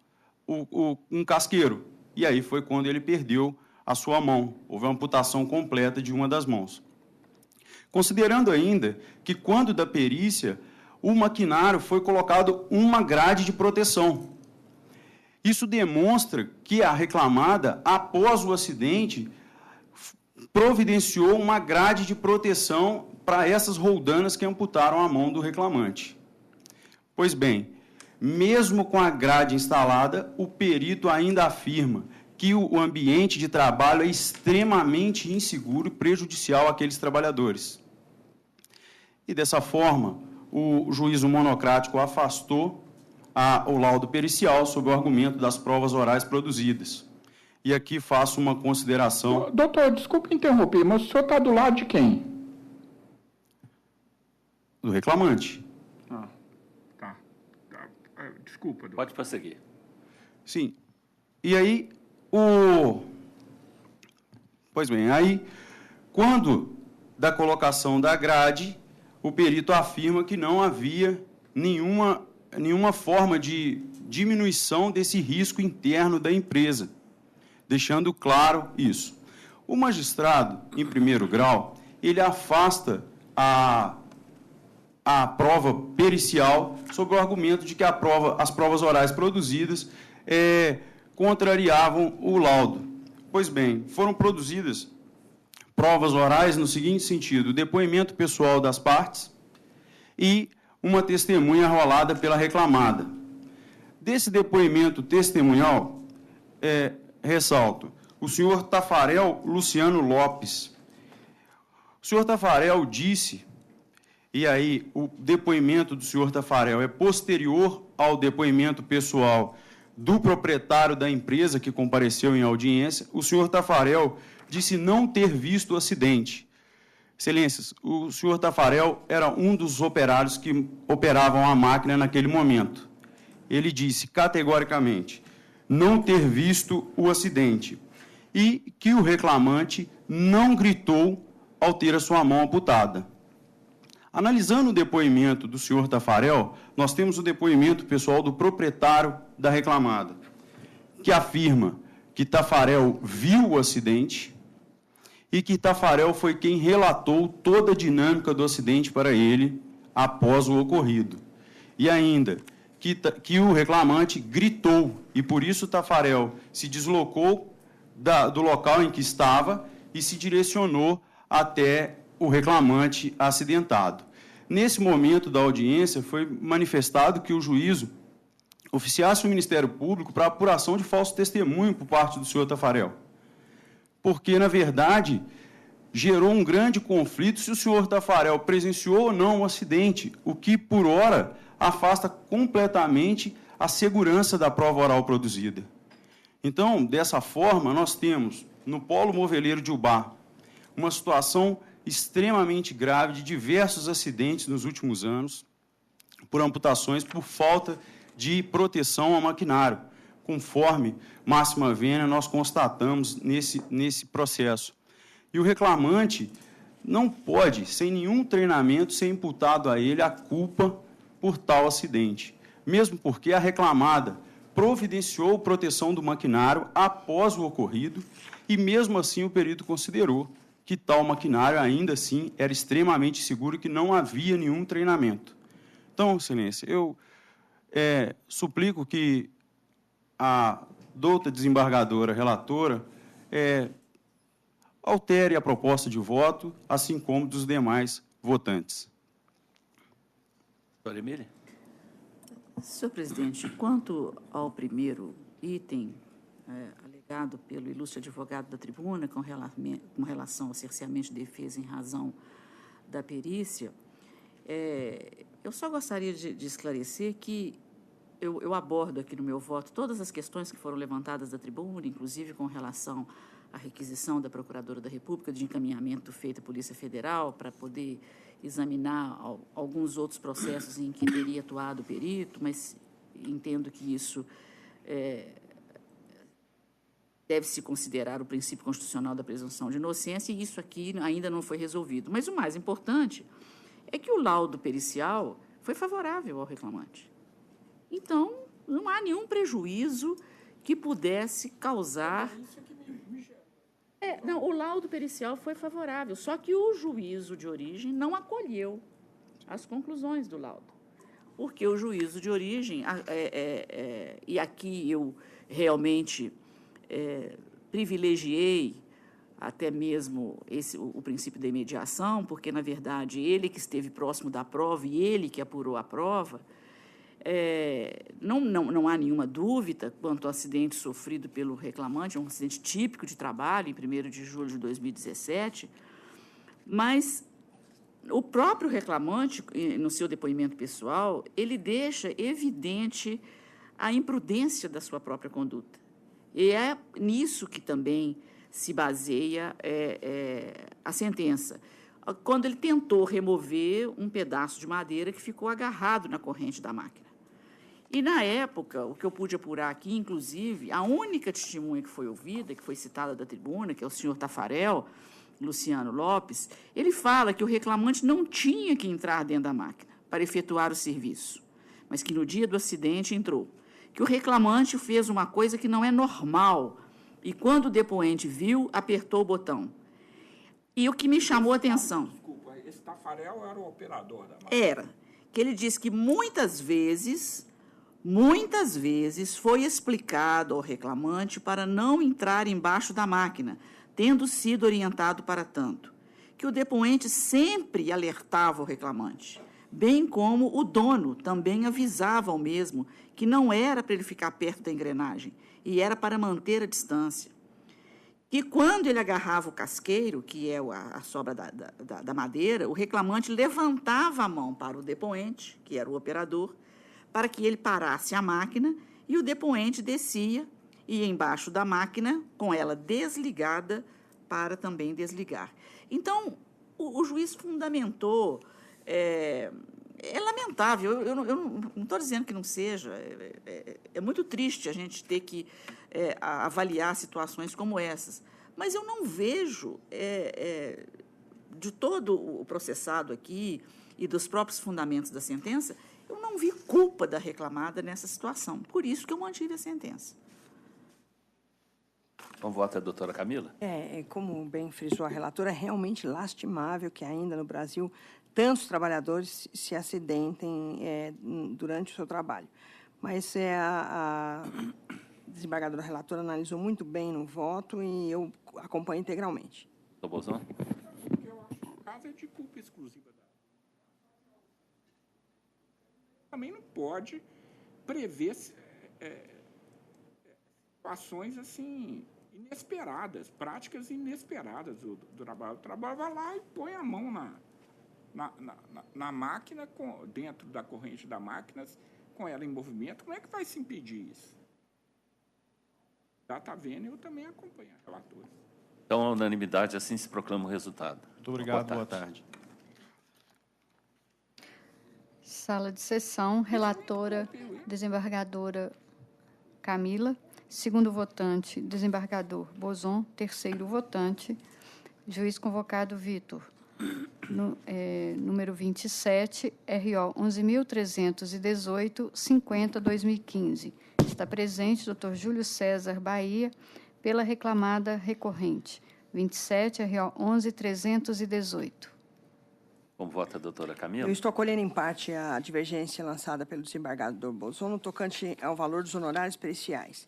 um casqueiro. E aí foi quando ele perdeu a sua mão. Houve uma amputação completa de uma das mãos. Considerando ainda que, quando da perícia, o maquinário foi colocado uma grade de proteção. Isso demonstra que a reclamada, após o acidente, providenciou uma grade de proteção para essas roldanas que amputaram a mão do reclamante. Pois bem, mesmo com a grade instalada, o perito ainda afirma que o ambiente de trabalho é extremamente inseguro e prejudicial àqueles trabalhadores. E, dessa forma, o juízo monocrático afastou o laudo pericial sob o argumento das provas orais produzidas. E aqui faço uma consideração... Doutor, desculpe interromper, mas o senhor está do lado de quem? Do reclamante. Tá. Desculpa, doutor. Pode prosseguir. Sim. E aí, Pois bem, aí, quando da colocação da grade, o perito afirma que não havia nenhuma forma de diminuição desse risco interno da empresa, deixando claro isso. O magistrado, em primeiro grau, ele afasta a prova pericial sob o argumento de que as provas orais produzidas contrariavam o laudo. Pois bem, foram produzidas provas orais no seguinte sentido: depoimento pessoal das partes e uma testemunha arrolada pela reclamada. Desse depoimento testemunhal, ressalto, o senhor Tafarel Luciano Lopes. O senhor Tafarel disse, e aí o depoimento do senhor Tafarel é posterior ao depoimento pessoal do proprietário da empresa que compareceu em audiência, o senhor Tafarel disse não ter visto o acidente. Excelências, o senhor Tafarel era um dos operários que operavam a máquina naquele momento. Ele disse categoricamente não ter visto o acidente e que o reclamante não gritou ao ter a sua mão amputada. Analisando o depoimento do senhor Tafarel, nós temos o depoimento pessoal do proprietário da reclamada, que afirma que Tafarel viu o acidente e que Tafarel foi quem relatou toda a dinâmica do acidente para ele após o ocorrido. E ainda, que o reclamante gritou e, por isso, Tafarel se deslocou do local em que estava e se direcionou até o reclamante acidentado. Nesse momento da audiência, foi manifestado que o juízo oficiasse o Ministério Público para apuração de falso testemunho por parte do senhor Tafarel, porque, na verdade, gerou um grande conflito se o senhor Tafarel presenciou ou não o acidente, o que, por hora, afasta completamente a segurança da prova oral produzida. Então, dessa forma, nós temos, no polo moveleiro de Ubá, uma situação extremamente grave de diversos acidentes nos últimos anos, por amputações, por falta de proteção ao maquinário, conforme máxima vênia nós constatamos nesse processo. E o reclamante não pode, sem nenhum treinamento, ser imputado a ele a culpa por tal acidente, mesmo porque a reclamada providenciou proteção do maquinário após o ocorrido e, mesmo assim, o perito considerou que tal maquinário, ainda assim, era extremamente seguro e que não havia nenhum treinamento. Então, Excelência, eu suplico que a douta desembargadora relatora altere a proposta de voto, assim como dos demais votantes. Doutora Emília. Senhor presidente, quanto ao primeiro item alegado pelo ilustre advogado da tribuna com relação ao cerceamento de defesa em razão da perícia, eu só gostaria de esclarecer que eu abordo aqui no meu voto todas as questões que foram levantadas da tribuna, inclusive com relação à requisição da Procuradora da República de encaminhamento feito à Polícia Federal para poder examinar alguns outros processos em que teria atuado o perito, mas entendo que isso deve-se considerar o princípio constitucional da presunção de inocência, e isso aqui ainda não foi resolvido. Mas o mais importante é que o laudo pericial foi favorável ao reclamante. Então, não há nenhum prejuízo que pudesse causar... não, o laudo pericial foi favorável, só que o juízo de origem não acolheu as conclusões do laudo. Porque o juízo de origem, e aqui eu realmente privilegiei até mesmo o princípio da imediação, porque, na verdade, ele que esteve próximo da prova e ele que apurou a prova, não há nenhuma dúvida quanto ao acidente sofrido pelo reclamante, um acidente típico de trabalho, em 1º de julho de 2017, mas o próprio reclamante, no seu depoimento pessoal, ele deixa evidente a imprudência da sua própria conduta. E é nisso que também se baseia a sentença. Quando ele tentou remover um pedaço de madeira que ficou agarrado na corrente da máquina. E, na época, o que eu pude apurar aqui, inclusive, a única testemunha que foi ouvida, que foi citada da tribuna, que é o senhor Tafarel, Luciano Lopes, ele fala que o reclamante não tinha que entrar dentro da máquina para efetuar o serviço, mas que no dia do acidente entrou. Que o reclamante fez uma coisa que não é normal e, quando o depoente viu, apertou o botão. E o que me chamou a atenção... Desculpa, esse Tafarel era o operador da máquina? Era, que ele disse que muitas vezes foi explicado ao reclamante para não entrar embaixo da máquina, tendo sido orientado para tanto, que o depoente sempre alertava o reclamante, bem como o dono também avisava ao mesmo que não era para ele ficar perto da engrenagem, e era para manter a distância. E quando ele agarrava o casqueiro, que é a sobra da madeira, o reclamante levantava a mão para o depoente, que era o operador, para que ele parasse a máquina, e o depoente descia e ia embaixo da máquina, com ela desligada, para também desligar. Então, o juiz fundamentou... É lamentável, eu não estou dizendo que não seja, é muito triste a gente ter que avaliar situações como essas, mas eu não vejo, de todo o processado aqui e dos próprios fundamentos da sentença, eu não vi culpa da reclamada nessa situação, por isso que eu mantive a sentença. Então, vota a doutora Camila. Como bem frisou a relatora, é realmente lastimável que ainda no Brasil tantos trabalhadores se acidentem durante o seu trabalho. Mas a desembargadora relatora analisou muito bem no voto e eu acompanho integralmente. Doutor Bolzon? Eu acho que o caso é de culpa exclusiva da... Também não pode prever situações assim inesperadas, práticas inesperadas do trabalho. O trabalho vai lá e põe a mão na máquina, dentro da corrente da máquina, com ela em movimento. Como é que vai se impedir isso? Já está vendo, eu também acompanho a relatora. Então, a unanimidade, assim se proclama o resultado. Muito obrigado, boa tarde. Sala de sessão, relatora, desembargadora Camila. Segundo votante, desembargador Bozon. Terceiro votante, juiz convocado Vitor. Número 27, RO 11.318, 50/2015. Está presente Dr. Júlio César Bahia, pela reclamada recorrente. 27, RO 11.318. Como vota a doutora Camila? Eu estou acolhendo em parte a divergência lançada pelo desembargador Bolzon no tocante ao valor dos honorários periciais.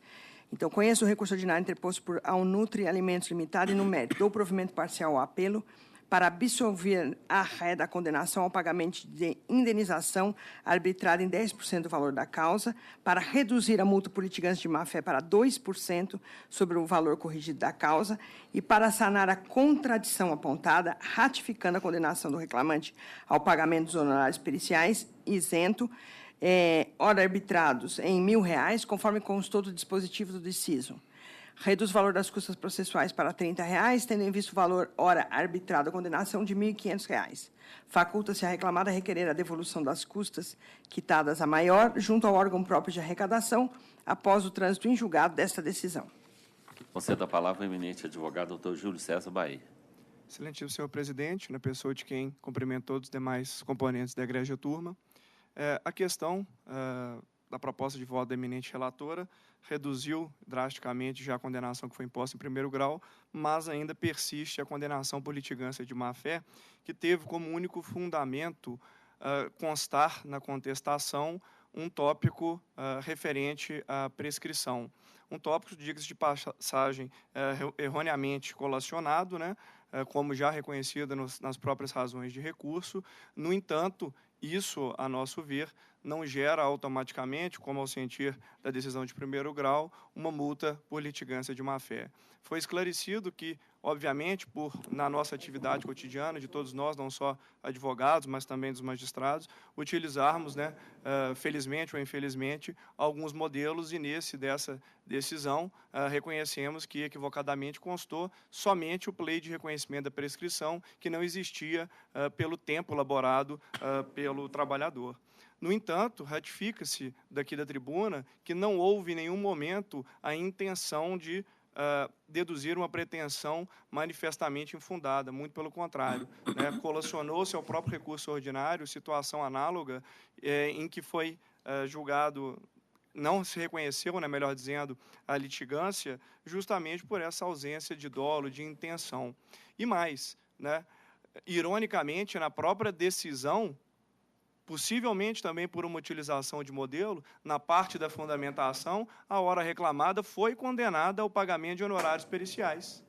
Então, conheço o recurso ordinário interposto por Alnutri Alimentos Limitada e, no mérito, dou provimento parcial ao apelo para absolver a ré da condenação ao pagamento de indenização arbitrada em 10% do valor da causa, para reduzir a multa por litigância de má-fé para 2% sobre o valor corrigido da causa e para sanar a contradição apontada, ratificando a condenação do reclamante ao pagamento dos honorários periciais isento, ora arbitrados em R$ 1.000, conforme constou do dispositivo do deciso. Reduz o valor das custas processuais para R$ 30, tendo em vista o valor ora arbitrado a condenação de R$ 1.500. Faculta-se a reclamada requerer a devolução das custas quitadas a maior junto ao órgão próprio de arrecadação após o trânsito em julgado desta decisão. Concedo a palavra ao eminente advogado doutor Júlio César Bahia. Excelentíssimo senhor presidente, na pessoa de quem cumprimento todos os demais componentes da egrégia turma, a questão da proposta de voto da eminente relatora reduziu drasticamente já a condenação que foi imposta em primeiro grau, mas ainda persiste a condenação por litigância de má-fé, que teve como único fundamento constar na contestação um tópico referente à prescrição. Um tópico, diga-se de passagem, erroneamente colacionado, né, como já reconhecido nas próprias razões de recurso. No entanto, isso, a nosso ver, não gera automaticamente, como ao sentir da decisão de primeiro grau, uma multa por litigância de má-fé. Foi esclarecido que, obviamente, na nossa atividade cotidiana, de todos nós, não só advogados, mas também dos magistrados, utilizarmos, né, felizmente ou infelizmente, alguns modelos, e dessa decisão reconhecemos que equivocadamente constou somente o pleito de reconhecimento da prescrição, que não existia pelo tempo elaborado pelo trabalhador. No entanto, ratifica-se daqui da tribuna que não houve em nenhum momento a intenção de deduzir uma pretensão manifestamente infundada, muito pelo contrário, né? Colacionou-se ao próprio recurso ordinário situação análoga em que foi julgado, não se reconheceu, né, melhor dizendo, a litigância, justamente por essa ausência de dolo, de intenção. E mais, né, ironicamente, na própria decisão, possivelmente também por uma utilização de modelo, na parte da fundamentação, a hora reclamada foi condenada ao pagamento de honorários periciais.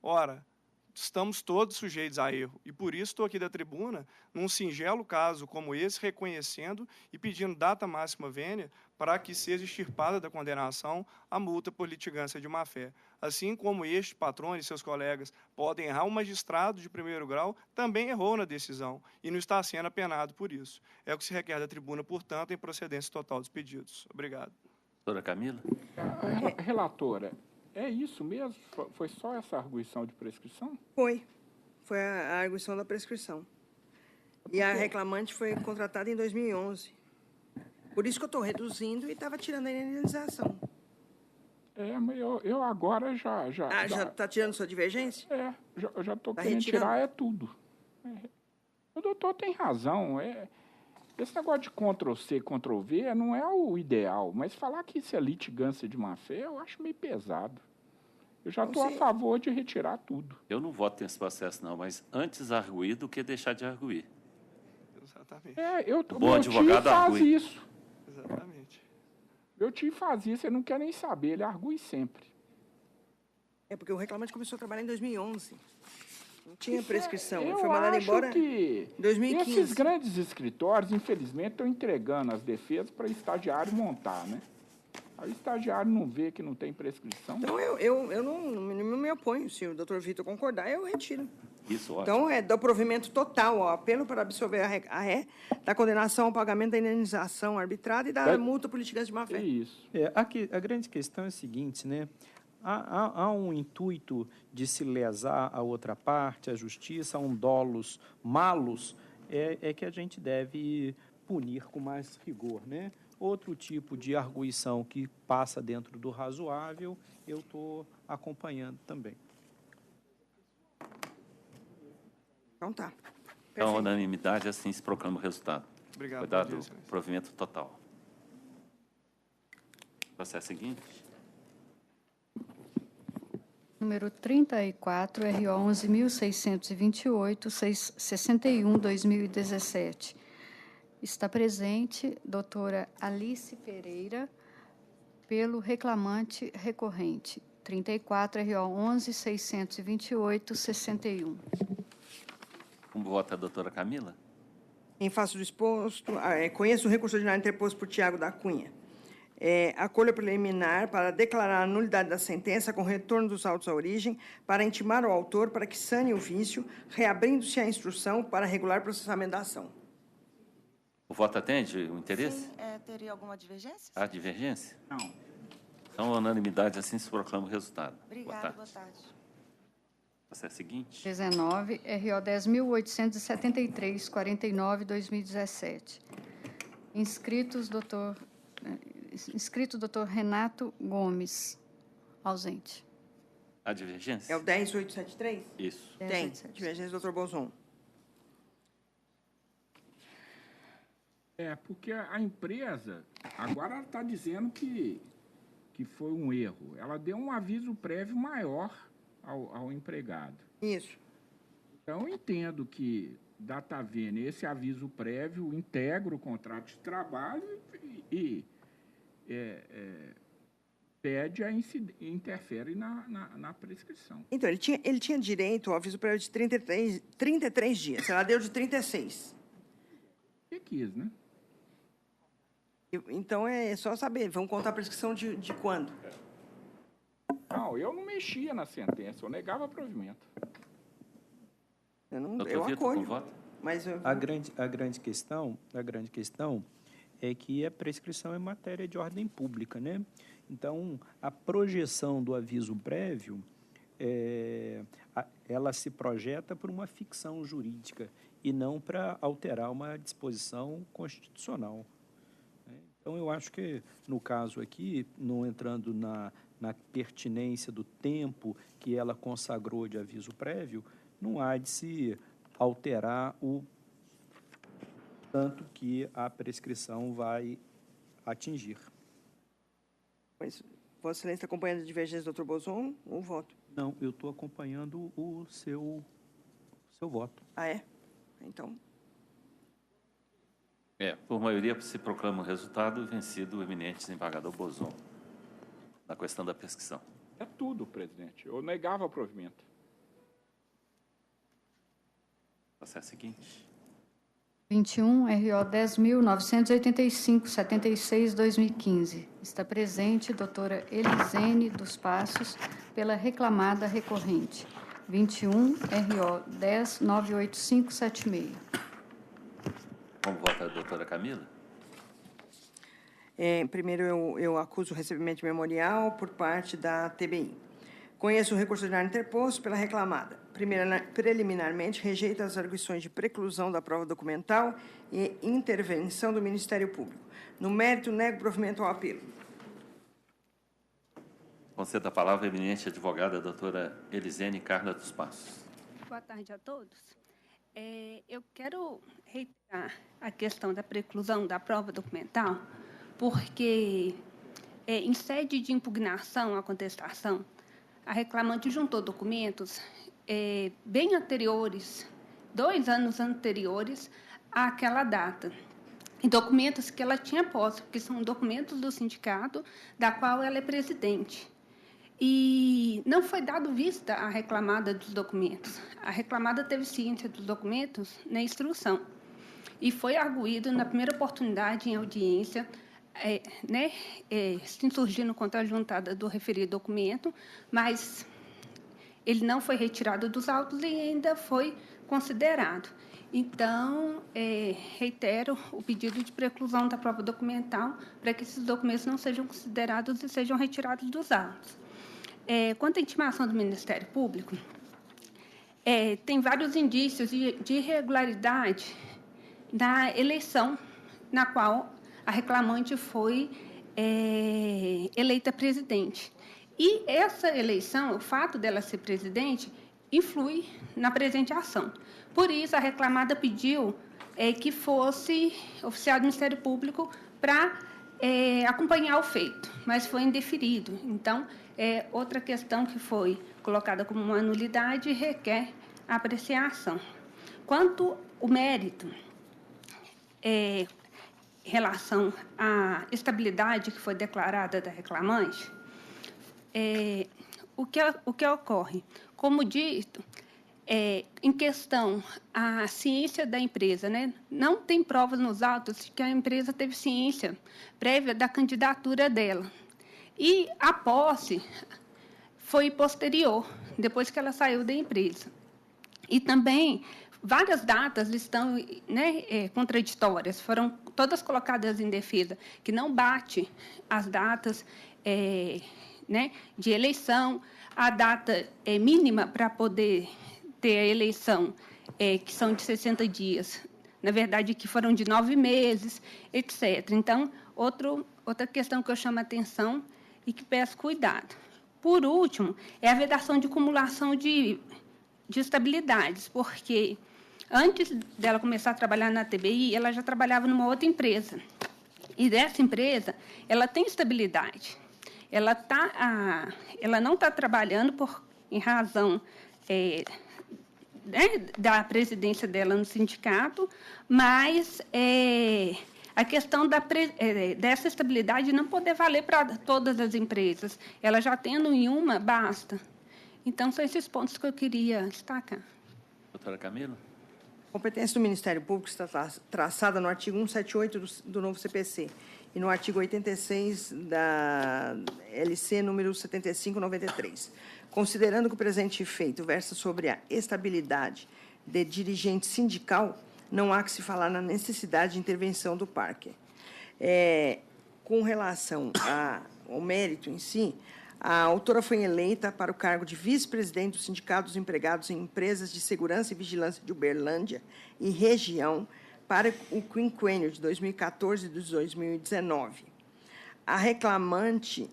Ora, estamos todos sujeitos a erro, e por isso estou aqui da tribuna, num singelo caso como esse, reconhecendo e pedindo data máxima vênia para que seja extirpada da condenação a multa por litigância de má-fé. Assim como este patrão e seus colegas podem errar, o magistrado de primeiro grau também errou na decisão e não está sendo apenado por isso. É o que se requer da tribuna, portanto, em procedência total dos pedidos. Obrigado. Doutora Camila? Relatora, é isso mesmo? Foi só essa arguição de prescrição? Foi. Foi a arguição da prescrição. E a reclamante foi contratada em 2011. Por isso que eu estou reduzindo e estava tirando a indenização. Mas eu agora já está tirando sua divergência? Eu já estou querendo tirar tudo. O doutor tem razão. Esse negócio de Ctrl-C, Ctrl-V não é o ideal, mas falar que isso é litigância de má-fé, eu acho meio pesado. Eu já estou a favor de retirar tudo. Eu não voto nesse processo, não, mas antes arguir do que deixar de arguir. Exatamente. Bom advogado faz isso. Exatamente. Meu tio faz isso, ele não quer nem saber, ele argue sempre. Porque o reclamante começou a trabalhar em 2011. Não tinha prescrição, ele foi mandado embora em 2015. Esses grandes escritórios, infelizmente, estão entregando as defesas para estagiário montar, né? Aí o estagiário não vê que não tem prescrição. Então, eu não me oponho. Se o doutor Vitor concordar, eu retiro. Isso, ótimo. Então, é do provimento total, ó, apelo para absolver a ré da condenação ao pagamento da indenização arbitrada e da multa por litigância de má-fé. Isso. A grande questão é a seguinte, né? Há um intuito de se lesar a outra parte, a justiça, há um dolos malos, é que a gente deve punir com mais rigor, né? Outro tipo de arguição que passa dentro do razoável, eu estou acompanhando também. Então tá. Então, unanimidade, assim se proclama o resultado. Obrigado. Foi dado o provimento total. Processo seguinte. Número 34, RO 11.628, 61/2017. Está presente doutora Alice Pereira, pelo reclamante recorrente. 34, RO 11.628, 61. Como vota a doutora Camila? Em face do exposto, conheço o recurso ordinário interposto por Tiago da Cunha. Acolho a preliminar para declarar a nulidade da sentença com retorno dos autos à origem, para intimar o autor para que sane o vício, reabrindo-se a instrução para regular o processamento da ação. O voto atende o interesse? Sim, teria alguma divergência? Há divergência? Não. Então, unanimidade, assim se proclama o resultado. Obrigada, boa tarde. Processo seguinte. 19, RO 10.873, 49/2017. Inscrito doutor Renato Gomes, ausente. Há divergência? É o 10.873? Isso. Tem. Divergência, doutor Bolzon. Porque a empresa, agora ela está dizendo que foi um erro. Ela deu um aviso prévio maior ao empregado. Isso. Então, eu entendo que, data vênia, esse aviso prévio integra o contrato de trabalho e interfere na prescrição. Então, ele tinha direito ao aviso prévio de 33 dias. Ela deu de 36. Que quis, né? Então, é só saber. Vamos contar a prescrição de quando? Não, eu não mexia na sentença. Eu negava provimento. Eu acolho. Mas a grande questão é que a prescrição é matéria de ordem pública, né? Então, a projeção do aviso prévio ela se projeta por uma ficção jurídica e não para alterar uma disposição constitucional. Então, eu acho que, no caso aqui, não entrando na pertinência do tempo que ela consagrou de aviso prévio, não há de se alterar o tanto que a prescrição vai atingir. Mas Vossa Excelência está acompanhando a divergência do Dr. Bozon ou o voto? Não, eu estou acompanhando o seu voto. Ah, é? Então... Por maioria se proclama o resultado vencido o eminente desembargador Bozon, na questão da prescrição. É tudo, presidente. Eu negava o provimento. Processo seguinte. 21, RO 10.985, 76/2015. Está presente doutora Elisene dos Passos, pela reclamada recorrente. 21, RO 10.98576. Como vota a doutora Camila? Primeiro, eu acuso o recebimento de memorial por parte da TBI. Conheço o recurso ordinário interposto pela reclamada. Preliminarmente, rejeita as arguições de preclusão da prova documental e intervenção do Ministério Público. No mérito, nego provimento ao apelo. Conceda a palavra à eminente advogada, doutora Elisene Carla dos Passos. Boa tarde a todos. Eu quero reiterar a questão da preclusão da prova documental, porque, em sede de impugnação à contestação, a reclamante juntou documentos bem anteriores, 2 anos anteriores àquela data, e documentos que ela tinha posse, porque são documentos do sindicato, da qual ela é presidente. E não foi dado vista à reclamada dos documentos. A reclamada teve ciência dos documentos na instrução. E foi arguído na primeira oportunidade em audiência, se insurgindo contra a juntada do referido documento, mas ele não foi retirado dos autos e ainda foi considerado. Então, reitero o pedido de preclusão da prova documental para que esses documentos não sejam considerados e sejam retirados dos autos. Quanto à intimação do Ministério Público, tem vários indícios de irregularidade na eleição na qual a reclamante foi eleita presidente. E essa eleição, o fato dela ser presidente, influi na presente ação. Por isso, a reclamada pediu que fosse oficial do Ministério Público para acompanhar o feito, mas foi indeferido. Então, outra questão que foi colocada como uma nulidade requer apreciação. Quanto ao mérito, em relação à estabilidade que foi declarada da reclamante, o que ocorre? Como dito, em questão à ciência da empresa, não tem provas nos autos de que a empresa teve ciência prévia da candidatura dela. E a posse foi posterior, depois que ela saiu da empresa. E também várias datas estão contraditórias, foram todas colocadas em defesa, que não bate as datas de eleição, a data mínima para poder ter a eleição, que são de 60 dias, na verdade, que foram de 9 meses, etc. Então, outra questão que eu chamo a atenção e que peço cuidado. Por último, é a vedação de cumulação de estabilidades, porque antes dela começar a trabalhar na TBI, ela já trabalhava numa outra empresa. E dessa empresa, ela tem estabilidade. Ela não está trabalhando em razão da presidência dela no sindicato, mas a questão dessa estabilidade não poder valer para todas as empresas. Ela já tendo em uma, basta. Então, são esses pontos que eu queria destacar. Doutora Camila? A competência do Ministério Público está traçada no artigo 178 do novo CPC e no artigo 86 da LC número 7593. Considerando que o presente feito versa sobre a estabilidade de dirigente sindical, não há que se falar na necessidade de intervenção do Parker. Com relação ao mérito em si, A autora foi eleita para o cargo de vice-presidente do Sindicato dos Empregados em Empresas de Segurança e Vigilância de Uberlândia e região para o quinquênio de 2014 e de 2019. A reclamante,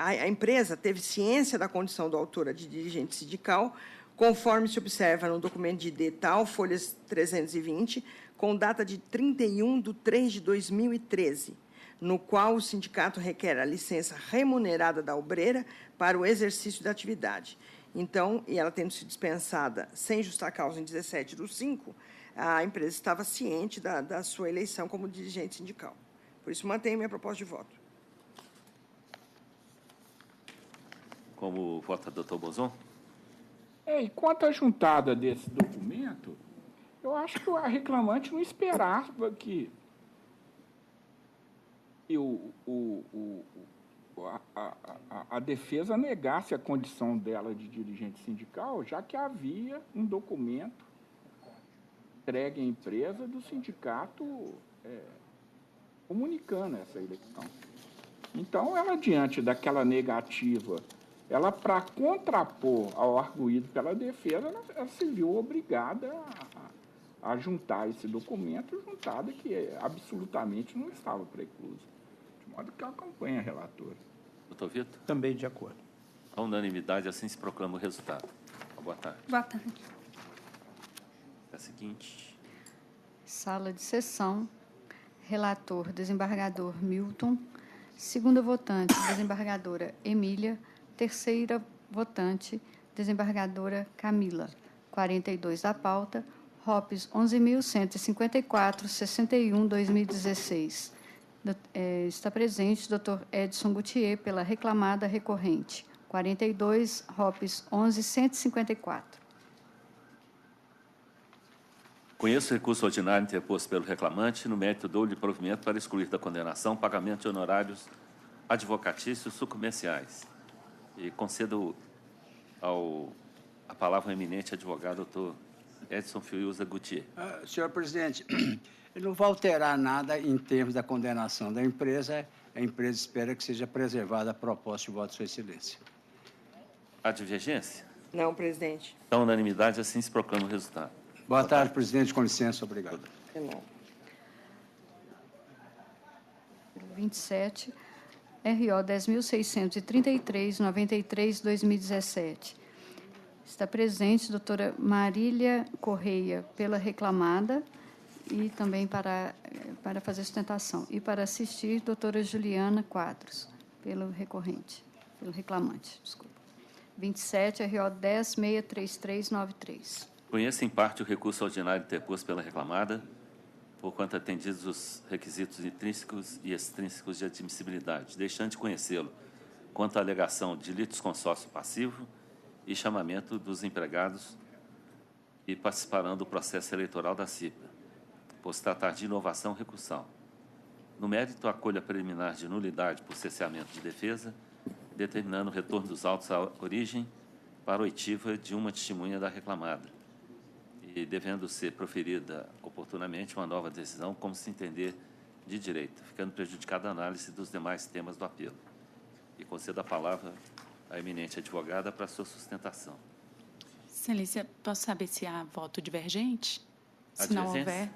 a empresa teve ciência da condição da autora de dirigente sindical, conforme se observa no documento de DETAL, folhas 320, com data de 31/3/2013, no qual o sindicato requer a licença remunerada da obreira para o exercício da atividade. Então, e ela tendo sido dispensada sem justa causa em 17/5, a empresa estava ciente da sua eleição como dirigente sindical. Por isso, mantenho minha proposta de voto. Como vota o doutor Bozon? E quanto à juntada desse documento, eu acho que a reclamante não esperava que a defesa negasse a condição dela de dirigente sindical, já que havia um documento entregue à empresa do sindicato comunicando essa eleição. Então, ela, diante daquela negativa, ela, para contrapor ao arguído pela defesa, ela se viu obrigada a juntar esse documento, juntada que absolutamente não estava preclusa, de modo que ela acompanha a relatora. Doutor Vitor? Também de acordo. A unanimidade, assim se proclama o resultado. Boa tarde. Boa tarde. É a seguinte. Sala de sessão. Relator, desembargador Milton. Segunda votante, desembargadora Emília. Terceira votante, desembargadora Camila. 42 da pauta. ROPS 11.154, 61/2016. Está presente o Dr. Edson Gutierrez pela reclamada recorrente. 42, ROPS 11.154. Conheço o recurso ordinário interposto pelo reclamante, no mérito dou-lhe provimento para excluir da condenação pagamento de honorários advocatícios subcomerciais. E concedo a palavra ao eminente advogado, doutor Edson Fiuza Gutierrez. Senhor presidente, ele não vai alterar nada em termos da condenação da empresa. A empresa espera que seja preservada a proposta de voto de sua excelência. Há divergência? Não, presidente. Então, unanimidade, assim se proclama o resultado. Boa tarde, presidente. Com licença, obrigado. 27, RO 10.633, 93/2017. Está presente a doutora Marília Correia pela reclamada e também para fazer sustentação. E para assistir, doutora Juliana Quadros, pelo recorrente, pelo reclamante, desculpa. 27, RO 10.63393. Conheço em parte o recurso ordinário interposto pela reclamada, porquanto atendidos os requisitos intrínsecos e extrínsecos de admissibilidade, deixando de conhecê-lo quanto à alegação de litisconsórcio passivo e chamamento dos empregados e participarão do processo eleitoral da CIPA, por se tratar de inovação recursal. No mérito, acolho a preliminar de nulidade por cesseamento de defesa, determinando o retorno dos autos à origem para oitiva de uma testemunha da reclamada, e devendo ser proferida oportunamente uma nova decisão, como se entender de direito, ficando prejudicada a análise dos demais temas do apelo. E concedo a palavra à eminente advogada para sua sustentação. Excelência, posso saber se há voto divergente? Se não houver...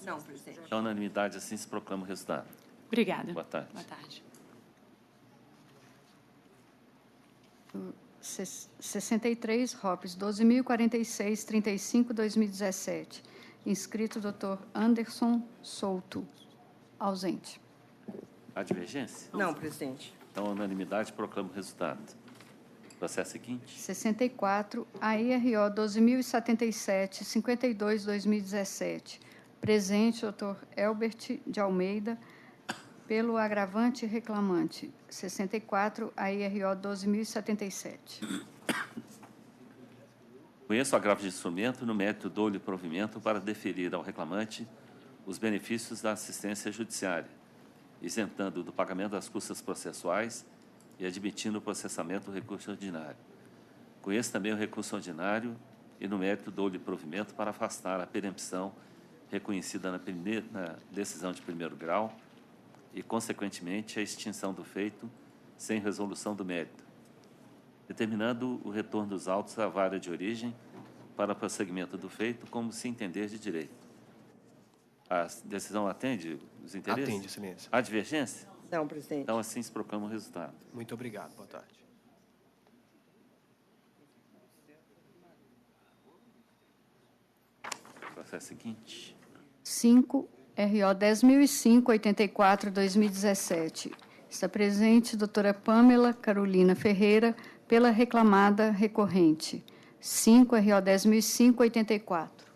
Não, presidente. A unanimidade, assim se proclama o resultado. Obrigada. Boa tarde. Boa tarde. 63, ROPS 12.046, 35/2017. Inscrito Dr. Anderson Souto. Ausente. Há divergência? Não, presidente. Então, a unanimidade proclama o resultado. Processo seguinte. 64, AIRO 12.077, 52/2017. Presente, Dr. Elbert de Almeida, pelo agravante reclamante. 64, AIRO 12.077. Conheço o agravo de instrumento, no mérito dou-lhe provimento para deferir ao reclamante os benefícios da assistência judiciária, isentando do pagamento das custas processuais e admitindo o processamento do recurso ordinário. Conheço também o recurso ordinário e, no mérito, dou-lhe provimento para afastar a perempção reconhecida na decisão de primeiro grau e, consequentemente, a extinção do feito sem resolução do mérito, determinando o retorno dos autos à vara de origem para prosseguimento do feito, como se entender de direito. A decisão atende os interesses? Atende, excelência. Há divergência? Não, presidente. Então, assim se proclama o resultado. Muito obrigado. Boa tarde. Processo seguinte. 5, RO 10.005/84/2017. Está presente doutora Pamela Carolina Ferreira, pela reclamada recorrente. 5, RO 10.005/84.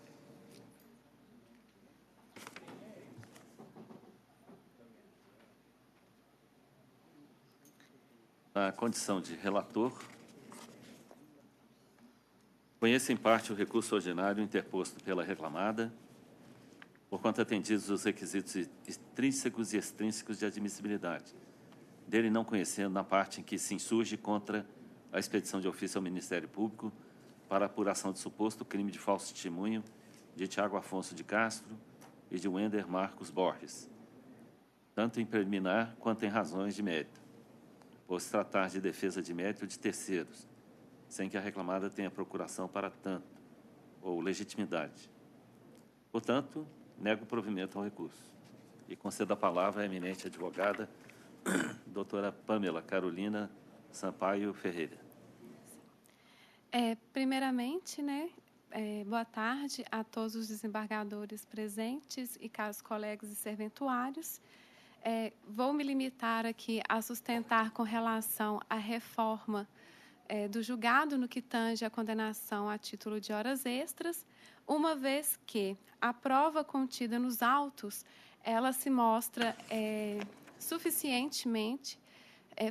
Na condição de relator, conheço em parte o recurso ordinário interposto pela reclamada, porquanto atendidos os requisitos intrínsecos e extrínsecos de admissibilidade, dele não conhecendo na parte em que se insurge contra a expedição de ofício ao Ministério Público para apuração de suposto crime de falso testemunho de Tiago Afonso de Castro e de Wender Marcos Borges, tanto em preliminar quanto em razões de mérito, por se tratar de defesa de mérito de terceiros, sem que a reclamada tenha procuração para tanto, ou legitimidade. Portanto, nego o provimento ao recurso e concedo a palavra à eminente advogada, doutora Pamela Carolina Sampaio Ferreira. Primeiramente, boa tarde a todos os desembargadores presentes e caros colegas e serventuários. Vou me limitar aqui a sustentar com relação à reforma do julgado no que tange a condenação a título de horas extras, uma vez que a prova contida nos autos, ela se mostra suficientemente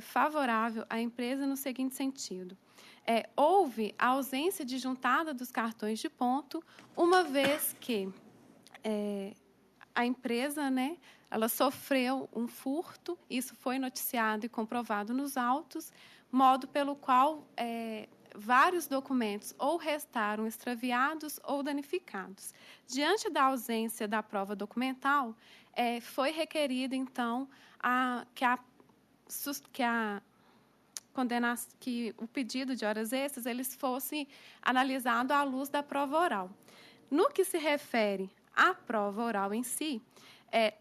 favorável à empresa no seguinte sentido. Houve a ausência de juntada dos cartões de ponto, uma vez que a empresa, ela sofreu um furto, isso foi noticiado e comprovado nos autos, modo pelo qual vários documentos ou restaram extraviados ou danificados. Diante da ausência da prova documental, foi requerido, então, que o pedido de horas extras eles fosse analisado à luz da prova oral. No que se refere à prova oral em si,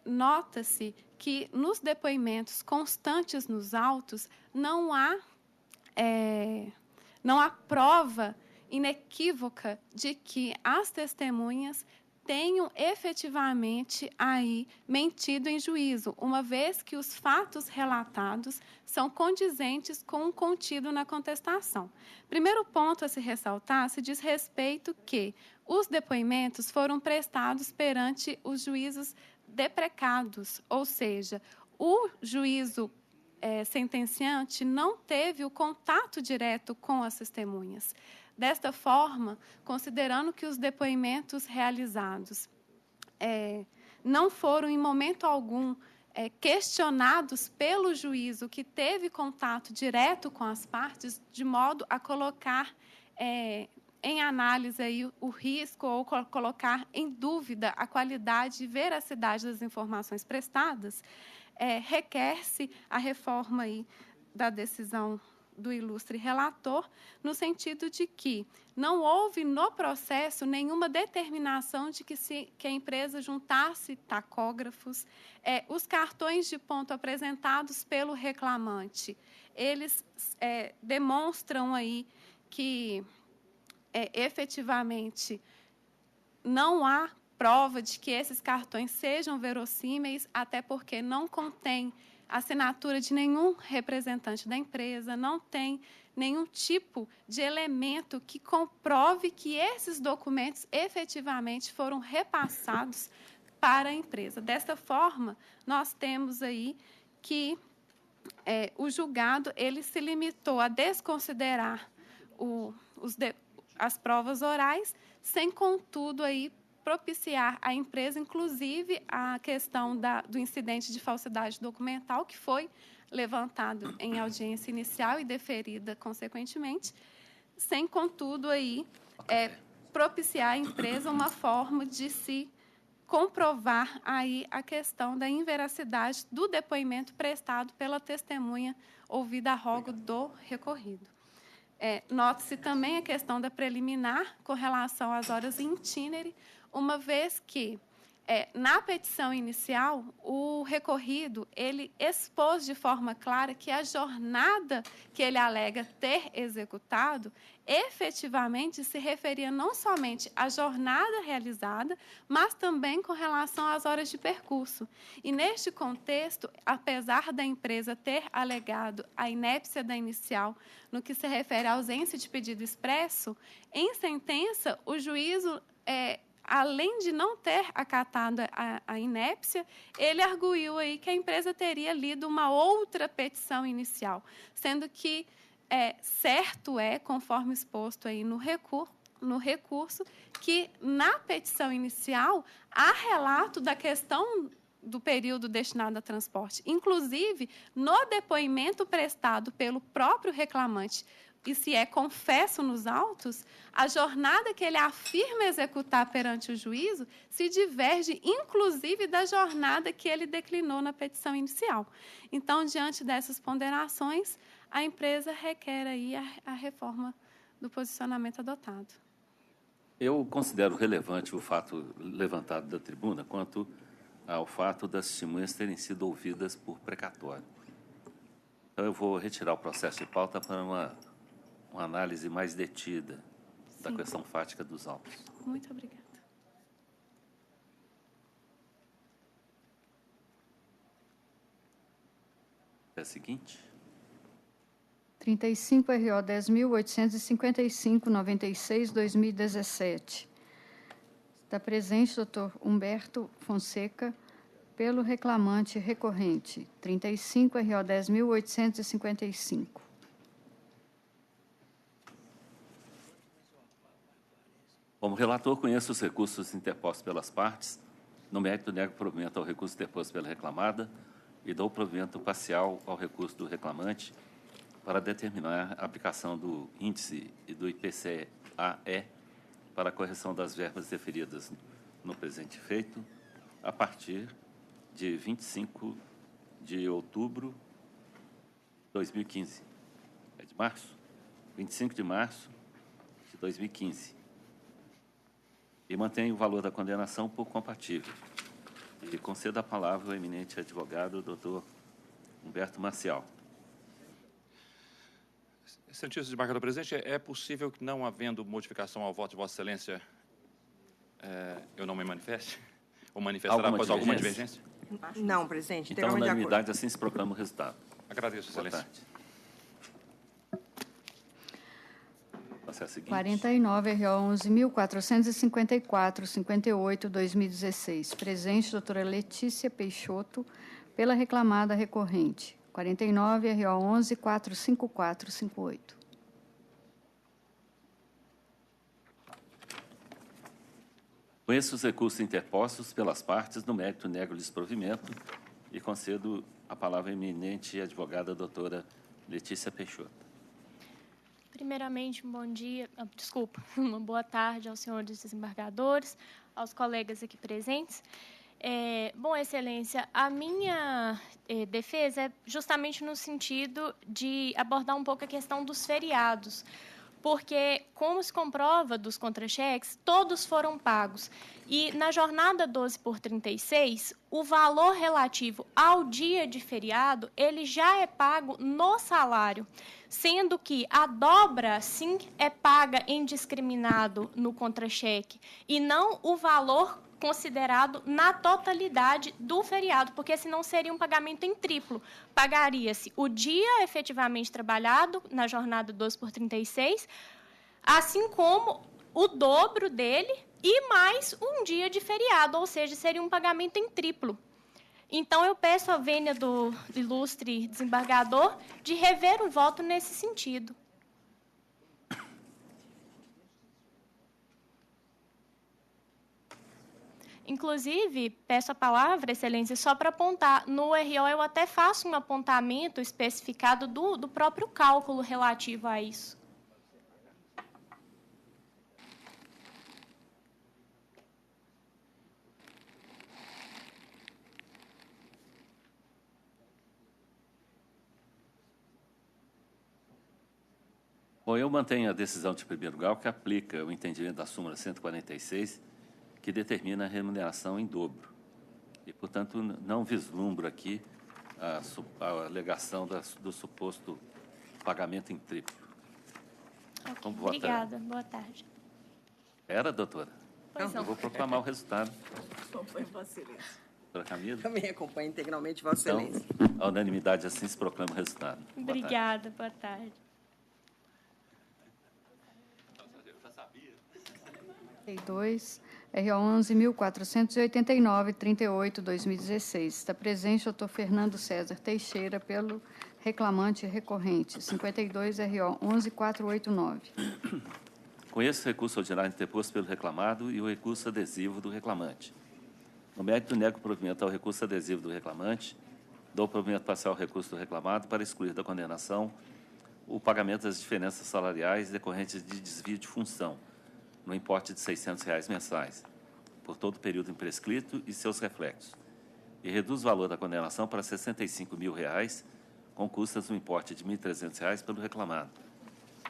nota-se que nos depoimentos constantes nos autos não há prova inequívoca de que as testemunhas tenham efetivamente aí mentido em juízo, uma vez que os fatos relatados são condizentes com o contido na contestação. Primeiro ponto a se ressaltar se diz respeito que os depoimentos foram prestados perante os juízos deprecados, ou seja, o juízo sentenciante não teve o contato direto com as testemunhas. Desta forma, considerando que os depoimentos realizados não foram, em momento algum, questionados pelo juízo que teve contato direto com as partes, de modo a colocar em análise aí o risco ou colocar em dúvida a qualidade e veracidade das informações prestadas, requer-se a reforma aí da decisão do ilustre relator, no sentido de que não houve no processo nenhuma determinação de que a empresa juntasse tacógrafos. Os cartões de ponto apresentados pelo reclamante, eles demonstram aí que efetivamente não há prova de que esses cartões sejam verossímeis, até porque não contém assinatura de nenhum representante da empresa, não tem nenhum tipo de elemento que comprove que esses documentos efetivamente foram repassados para a empresa. Desta forma, nós temos aí que o julgado ele se limitou a desconsiderar as provas orais, sem, contudo, aí propiciar à empresa, inclusive, a questão do incidente de falsidade documental, que foi levantado em audiência inicial e deferida consequentemente, sem, contudo, aí, propiciar à empresa uma forma de se comprovar aí a questão da inveracidade do depoimento prestado pela testemunha ouvida a rogo do recorrido. Note-se também a questão da preliminar com relação às horas in itinere, uma vez que, na petição inicial, o recorrido ele expôs de forma clara que a jornada que ele alega ter executado efetivamente se referia não somente à jornada realizada, mas também com relação às horas de percurso. E, neste contexto, apesar da empresa ter alegado a inépcia da inicial no que se refere à ausência de pedido expresso, em sentença, o juízo, além de não ter acatado a inépcia, ele arguiu aí que a empresa teria lido uma outra petição inicial, sendo que certo conforme exposto aí no recurso, que na petição inicial há relato da questão do período destinado a transporte. Inclusive, no depoimento prestado pelo próprio reclamante, e se confesso nos autos, a jornada que ele afirma executar perante o juízo se diverge, inclusive, da jornada que ele declinou na petição inicial. Então, diante dessas ponderações, a empresa requer aí a reforma do posicionamento adotado. Eu considero relevante o fato levantado da tribuna quanto ao fato das testemunhas terem sido ouvidas por precatório. Então, eu vou retirar o processo de pauta para uma análise mais detida da questão fática dos autos. Muito obrigada. É a seguinte. 35 RO 10.855, 96, 2017. Está presente, doutor Humberto Fonseca, pelo reclamante recorrente. 35 RO 10.855. Como relator, conheço os recursos interpostos pelas partes. No mérito, nego provimento ao recurso interposto pela reclamada e dou provimento parcial ao recurso do reclamante para determinar a aplicação do índice e do IPCA-E para a correção das verbas deferidas no presente feito, a partir de 25 de outubro de 2015. É de março? 25 de março de 2015. E mantém o valor da condenação por compatível. E concedo a palavra ao eminente advogado, doutor Humberto Marcial. Excelentíssimo desembargador presidente, é possível que, não havendo modificação ao voto de Vossa Excelência, eu não me manifeste? Ou manifestará após alguma divergência? Não, presidente. Então, na unanimidade, assim se proclama o resultado. Agradeço, Excelência. Boa tarde. 49, RO 11.454, 58, 2016. Presente, doutora Letícia Peixoto, pela reclamada recorrente. 49, RO 11.454, 58. Conheço os recursos interpostos pelas partes no mérito nego desprovimento e concedo a palavra à eminente advogada doutora Letícia Peixoto. Primeiramente, um bom dia, uma boa tarde aos senhores desembargadores, aos colegas aqui presentes. Bom, Excelência, a minha defesa é justamente no sentido de abordar um pouco a questão dos feriados, porque, como se comprova dos contra-cheques, todos foram pagos. E, na jornada 12 por 36, o valor relativo ao dia de feriado, ele já é pago no salário, sendo que a dobra, sim, é paga em discriminado no contra-cheque, e não o valor considerado na totalidade do feriado, porque senão seria um pagamento em triplo. Pagaria-se o dia efetivamente trabalhado na jornada 12 por 36, assim como o dobro dele e mais um dia de feriado, ou seja, seria um pagamento em triplo. Então, eu peço à vênia do ilustre desembargador de rever o voto nesse sentido. Inclusive, peço a palavra, Excelência, só para apontar. No RO, eu até faço um apontamento especificado do próprio cálculo relativo a isso. Bom, eu mantenho a decisão de primeiro grau que aplica o entendimento da súmula 146, que determina a remuneração em dobro. E, portanto, não vislumbro aqui a alegação do suposto pagamento em triplo. Ok, obrigada. Boa tarde. Era, doutora? Pois não. Eu vou proclamar o resultado. Acompanho Vossa Excelência. Doutora Camila? Também acompanho integralmente Vossa Então, Excelência. a unanimidade assim se proclama o resultado. Obrigada, boa tarde. 2, RO 11.489, 38, 2016. Está presente o doutor Fernando César Teixeira, pelo reclamante recorrente. 52, RO 11.489. Conheço o recurso ordinário interposto pelo reclamado e o recurso adesivo do reclamante. No mérito, nego o provimento ao recurso adesivo do reclamante, dou provimento parcial ao recurso do reclamado para excluir da condenação o pagamento das diferenças salariais decorrentes de desvio de função, no importe de R$ 600 mensais, por todo o período imprescrito e seus reflexos, e reduz o valor da condenação para R$ 65.000, com custas no importe de R$ 1.300 pelo reclamado.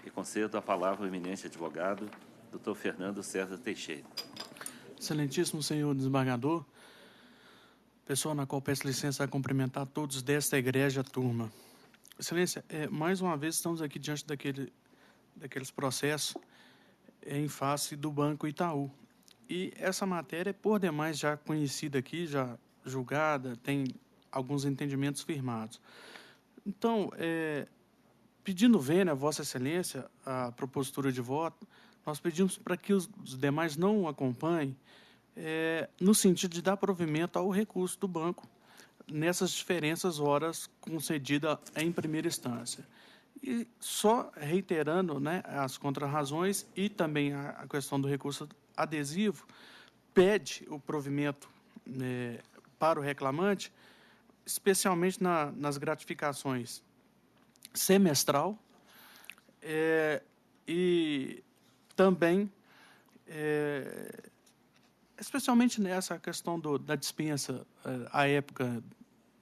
E concedo a palavra ao eminente advogado, Dr. Fernando César Teixeira. Excelentíssimo senhor desembargador, pessoa na qual peço licença a cumprimentar todos desta egrégia turma. Excelência, mais uma vez estamos aqui diante daqueles processos em face do Banco Itaú. E essa matéria é, por demais, já conhecida aqui, já julgada, tem alguns entendimentos firmados. Então, pedindo vênia a Vossa Excelência, a propositura de voto, nós pedimos para que os demais não o acompanhem, no sentido de dar provimento ao recurso do banco nessas diferenças horas concedidas em primeira instância. E só reiterando, né, as contrarrazões e também a questão do recurso adesivo, pede o provimento para o reclamante, especialmente nas gratificações semestral e também, especialmente nessa questão da dispensa, à época,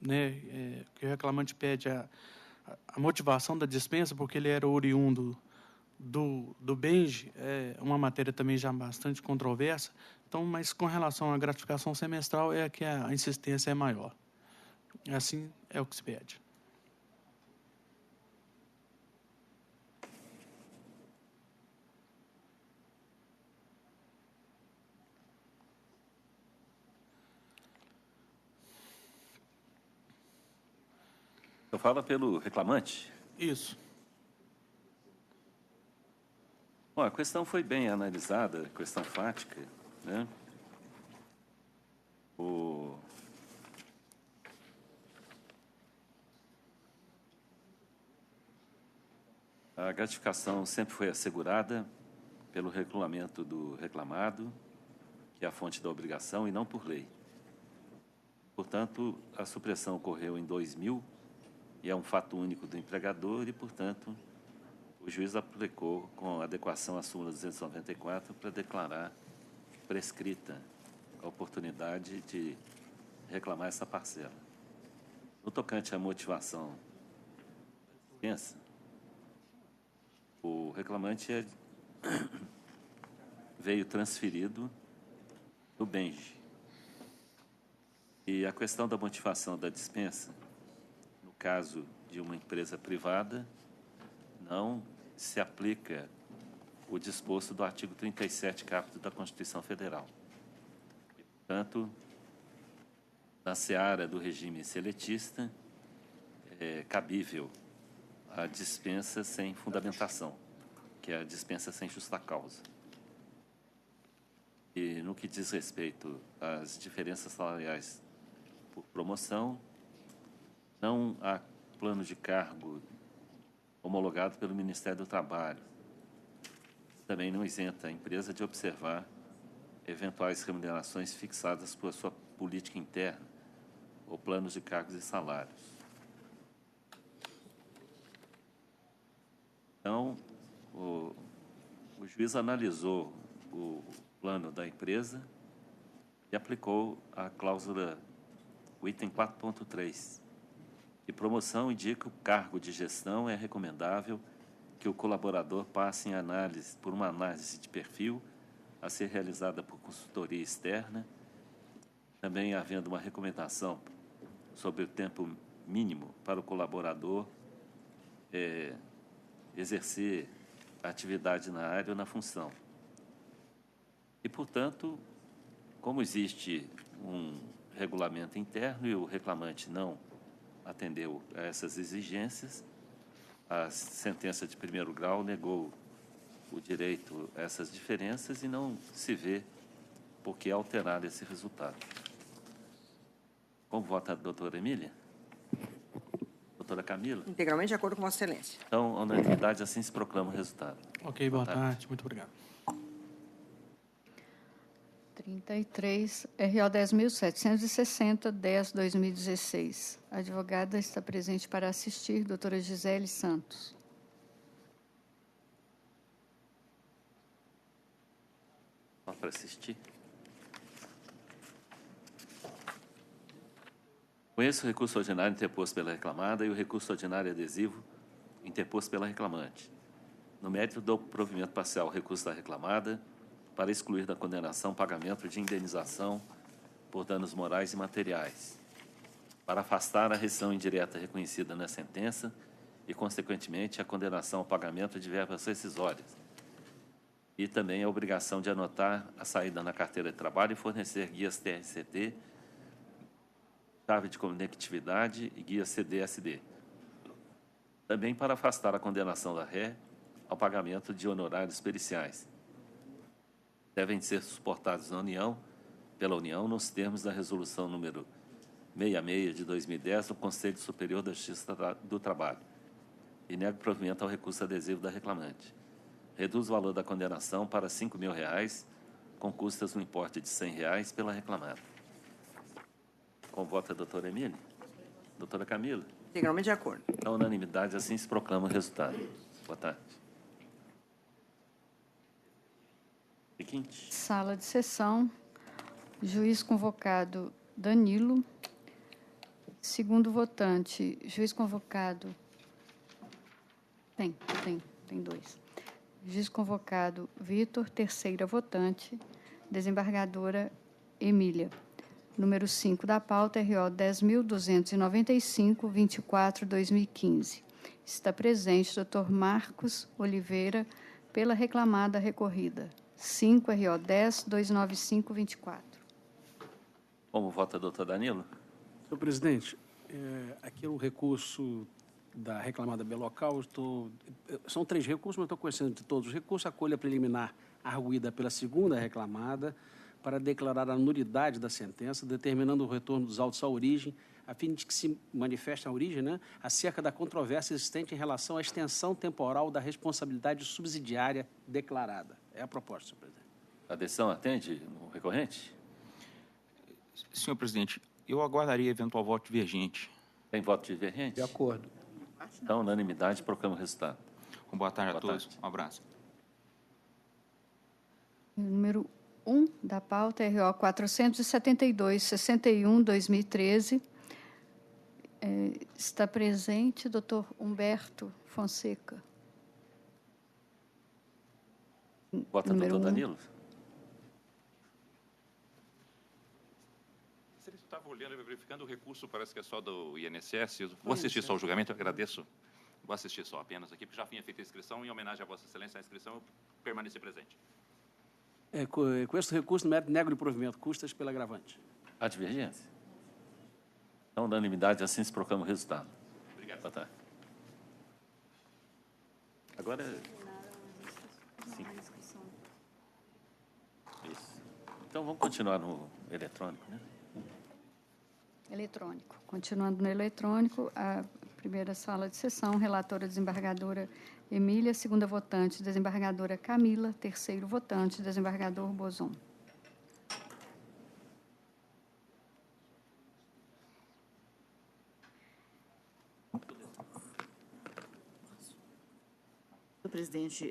né, que o reclamante pede a motivação da dispensa, porque ele era oriundo do BENJ, uma matéria também já bastante controversa, então, mas com relação à gratificação semestral é que a insistência é maior. Assim é o que se pede. Eu falo pelo reclamante? Isso. Bom, a questão foi bem analisada, a questão fática, né? A gratificação sempre foi assegurada pelo regulamento do reclamado, que é a fonte da obrigação, e não por lei. Portanto, a supressão ocorreu em 2000, e é um fato único do empregador, e, portanto, o juiz aplicou com adequação à súmula 294 para declarar prescrita a oportunidade de reclamar essa parcela. No tocante à motivação da dispensa, o reclamante veio transferido do BENJ. E a questão da motivação da dispensa, no caso de uma empresa privada, não se aplica o disposto do artigo 37, caput da Constituição Federal. E, portanto, na seara do regime seletista, é cabível a dispensa sem fundamentação, que é a dispensa sem justa causa. E no que diz respeito às diferenças salariais por promoção, não há plano de cargo homologado pelo Ministério do Trabalho. Também não isenta a empresa de observar eventuais remunerações fixadas por sua política interna ou planos de cargos e salários. Então, o juiz analisou o plano da empresa e aplicou a cláusula, o item 4.3. E promoção indica que o cargo de gestão é recomendável que o colaborador passe por uma análise de perfil a ser realizada por consultoria externa, também havendo uma recomendação sobre o tempo mínimo para o colaborador exercer a atividade na área ou na função. E, portanto, como existe um regulamento interno e o reclamante não atendeu a essas exigências, a sentença de primeiro grau negou o direito a essas diferenças e não se vê por que alterar esse resultado. Como vota a doutora Emília? Doutora Camila? Integralmente de acordo com Vossa Excelência. Então, a unanimidade assim se proclama o resultado. Ok, boa tarde. Muito obrigado. 33, RO 10.760, 10/2016. A advogada está presente para assistir, doutora Gisele Santos. Só para assistir. Conheço o recurso ordinário interposto pela reclamada e o recurso ordinário adesivo interposto pela reclamante. No mérito, dou provimento parcial ao recurso da reclamada para excluir da condenação o pagamento de indenização por danos morais e materiais, para afastar a rescisão indireta reconhecida na sentença e, consequentemente, a condenação ao pagamento de verbas rescisórias, e também a obrigação de anotar a saída na carteira de trabalho e fornecer guias TRCT, chave de conectividade e guia CDSD. Também para afastar a condenação da ré ao pagamento de honorários periciais. Devem ser suportados pela União nos termos da resolução número 66 de 2010 do Conselho Superior da Justiça do Trabalho. E nego provimento ao recurso adesivo da reclamante. Reduz o valor da condenação para R$ 5.000, com custas no importe de R$ 100 pela reclamada. Com voto a doutora Emília? Doutora Camila? Integralmente de acordo. Na unanimidade, assim se proclama o resultado. Boa tarde. Seguinte. Sala de sessão. Juiz convocado Danilo. Segundo votante, juiz convocado... Tem dois. Juiz convocado Vitor, terceira votante, desembargadora Emília. Número 5 da pauta, RO 10.295, 24/2015. Está presente Dr. Marcos Oliveira, pela reclamada recorrida. 5, RO 10.295, 24. Como vota, doutor Danilo? Senhor presidente, aqui o recurso da reclamada B-Local, são 3 recursos, mas eu estou conhecendo de todos os recursos. A colha preliminar arguída pela segunda reclamada para declarar a nulidade da sentença, determinando o retorno dos autos à origem, a fim de que se manifeste a origem, acerca da controvérsia existente em relação à extensão temporal da responsabilidade subsidiária declarada. É a proposta, senhor presidente. A decisão atende no recorrente? Senhor presidente, eu aguardaria eventual voto divergente. Tem voto divergente? De acordo. Então, unanimidade, proclama o resultado. Boa tarde a todos. Um abraço. Número 1 da pauta, RO 472, 61, 2013. Está presente doutor Humberto Fonseca. Vota doutor Danilo. Se ele estava olhando e verificando o recurso, parece que é só do INSS. Eu vou assistir só o julgamento, eu agradeço. Vou assistir só apenas aqui, porque já tinha feito a inscrição. Em homenagem a Vossa Excelência, a inscrição, eu permaneci presente. Com esse recurso, no mérito, nego de provimento, custas pela agravante. Há divergência? Então, unanimidade, assim se proclama o resultado. Obrigado. Boa tarde. Agora... Sim. Isso. Então, vamos continuar no eletrônico, né? Eletrônico. Continuando no eletrônico, a primeira sala de sessão, relatora desembargadora Emília, segunda votante, desembargadora Camila, terceiro votante, desembargador Bozon. Senhor presidente,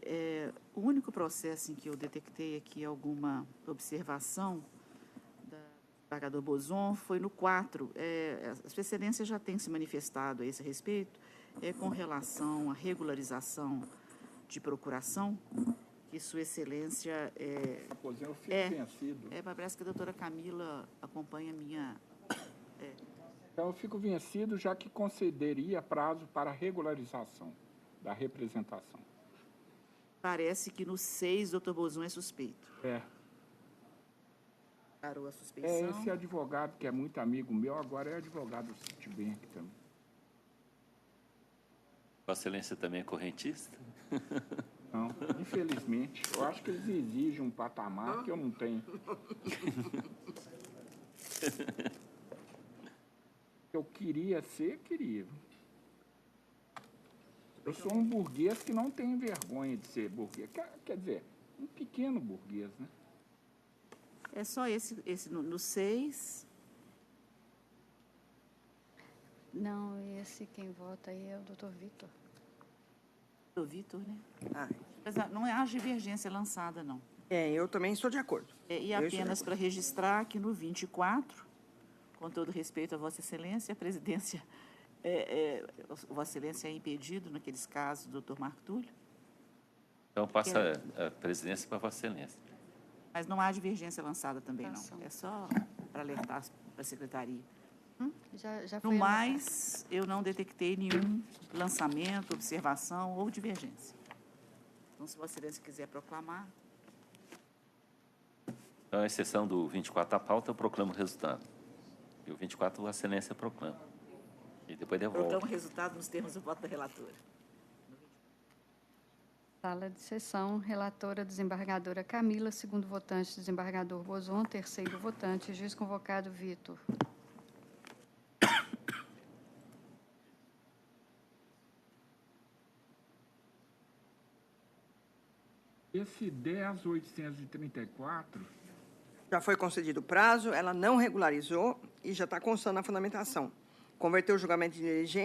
o único processo em que eu detectei aqui alguma observação da desembargador Bozon foi no 4. As Excelências já têm se manifestado a esse respeito, com relação à regularização de procuração, que Sua Excelência... Pois eu fico vencido. Parece que a doutora Camila acompanha a minha... Então, eu fico vencido, já que concederia prazo para regularização da representação. Parece que no 6, doutor Bozum é suspeito. Parou a suspeição. Esse advogado, que é muito amigo meu, agora é advogado do Citibank também. Vossa Excelência também é correntista? Não, infelizmente. Eu acho que eles exigem um patamar que eu não tenho. Eu queria. Eu sou um burguês que não tem vergonha de ser burguês. Quer dizer, um pequeno burguês, né? É só esse no 6. Não, esse quem vota aí é o doutor Vitor. Doutor Vitor, né? Mas não há divergência lançada, não. Eu também estou de acordo. E apenas para registrar que no 24, com todo respeito a Vossa Excelência, a presidência, Vossa Excelência é impedido naqueles casos do doutor Marco Túlio. Então, passa a presidência para Vossa Excelência. Mas não há divergência lançada também, não. É só para alertar para a Secretaria. Já no mais, eu não detectei nenhum lançamento, observação ou divergência. Então, se Vossa Excelência quiser proclamar... Então, a exceção do 24 da pauta, eu proclamo o resultado. E o 24, Vossa Excelência proclama. E depois devolve. Proclamo o resultado nos termos do voto da relatora. Sala de sessão, relatora desembargadora Camila, segundo votante, desembargador Bozon, terceiro votante, juiz convocado Vitor. Esse 10.834... Já foi concedido o prazo, ela não regularizou e já está constando na fundamentação. Converteu o julgamento de diligência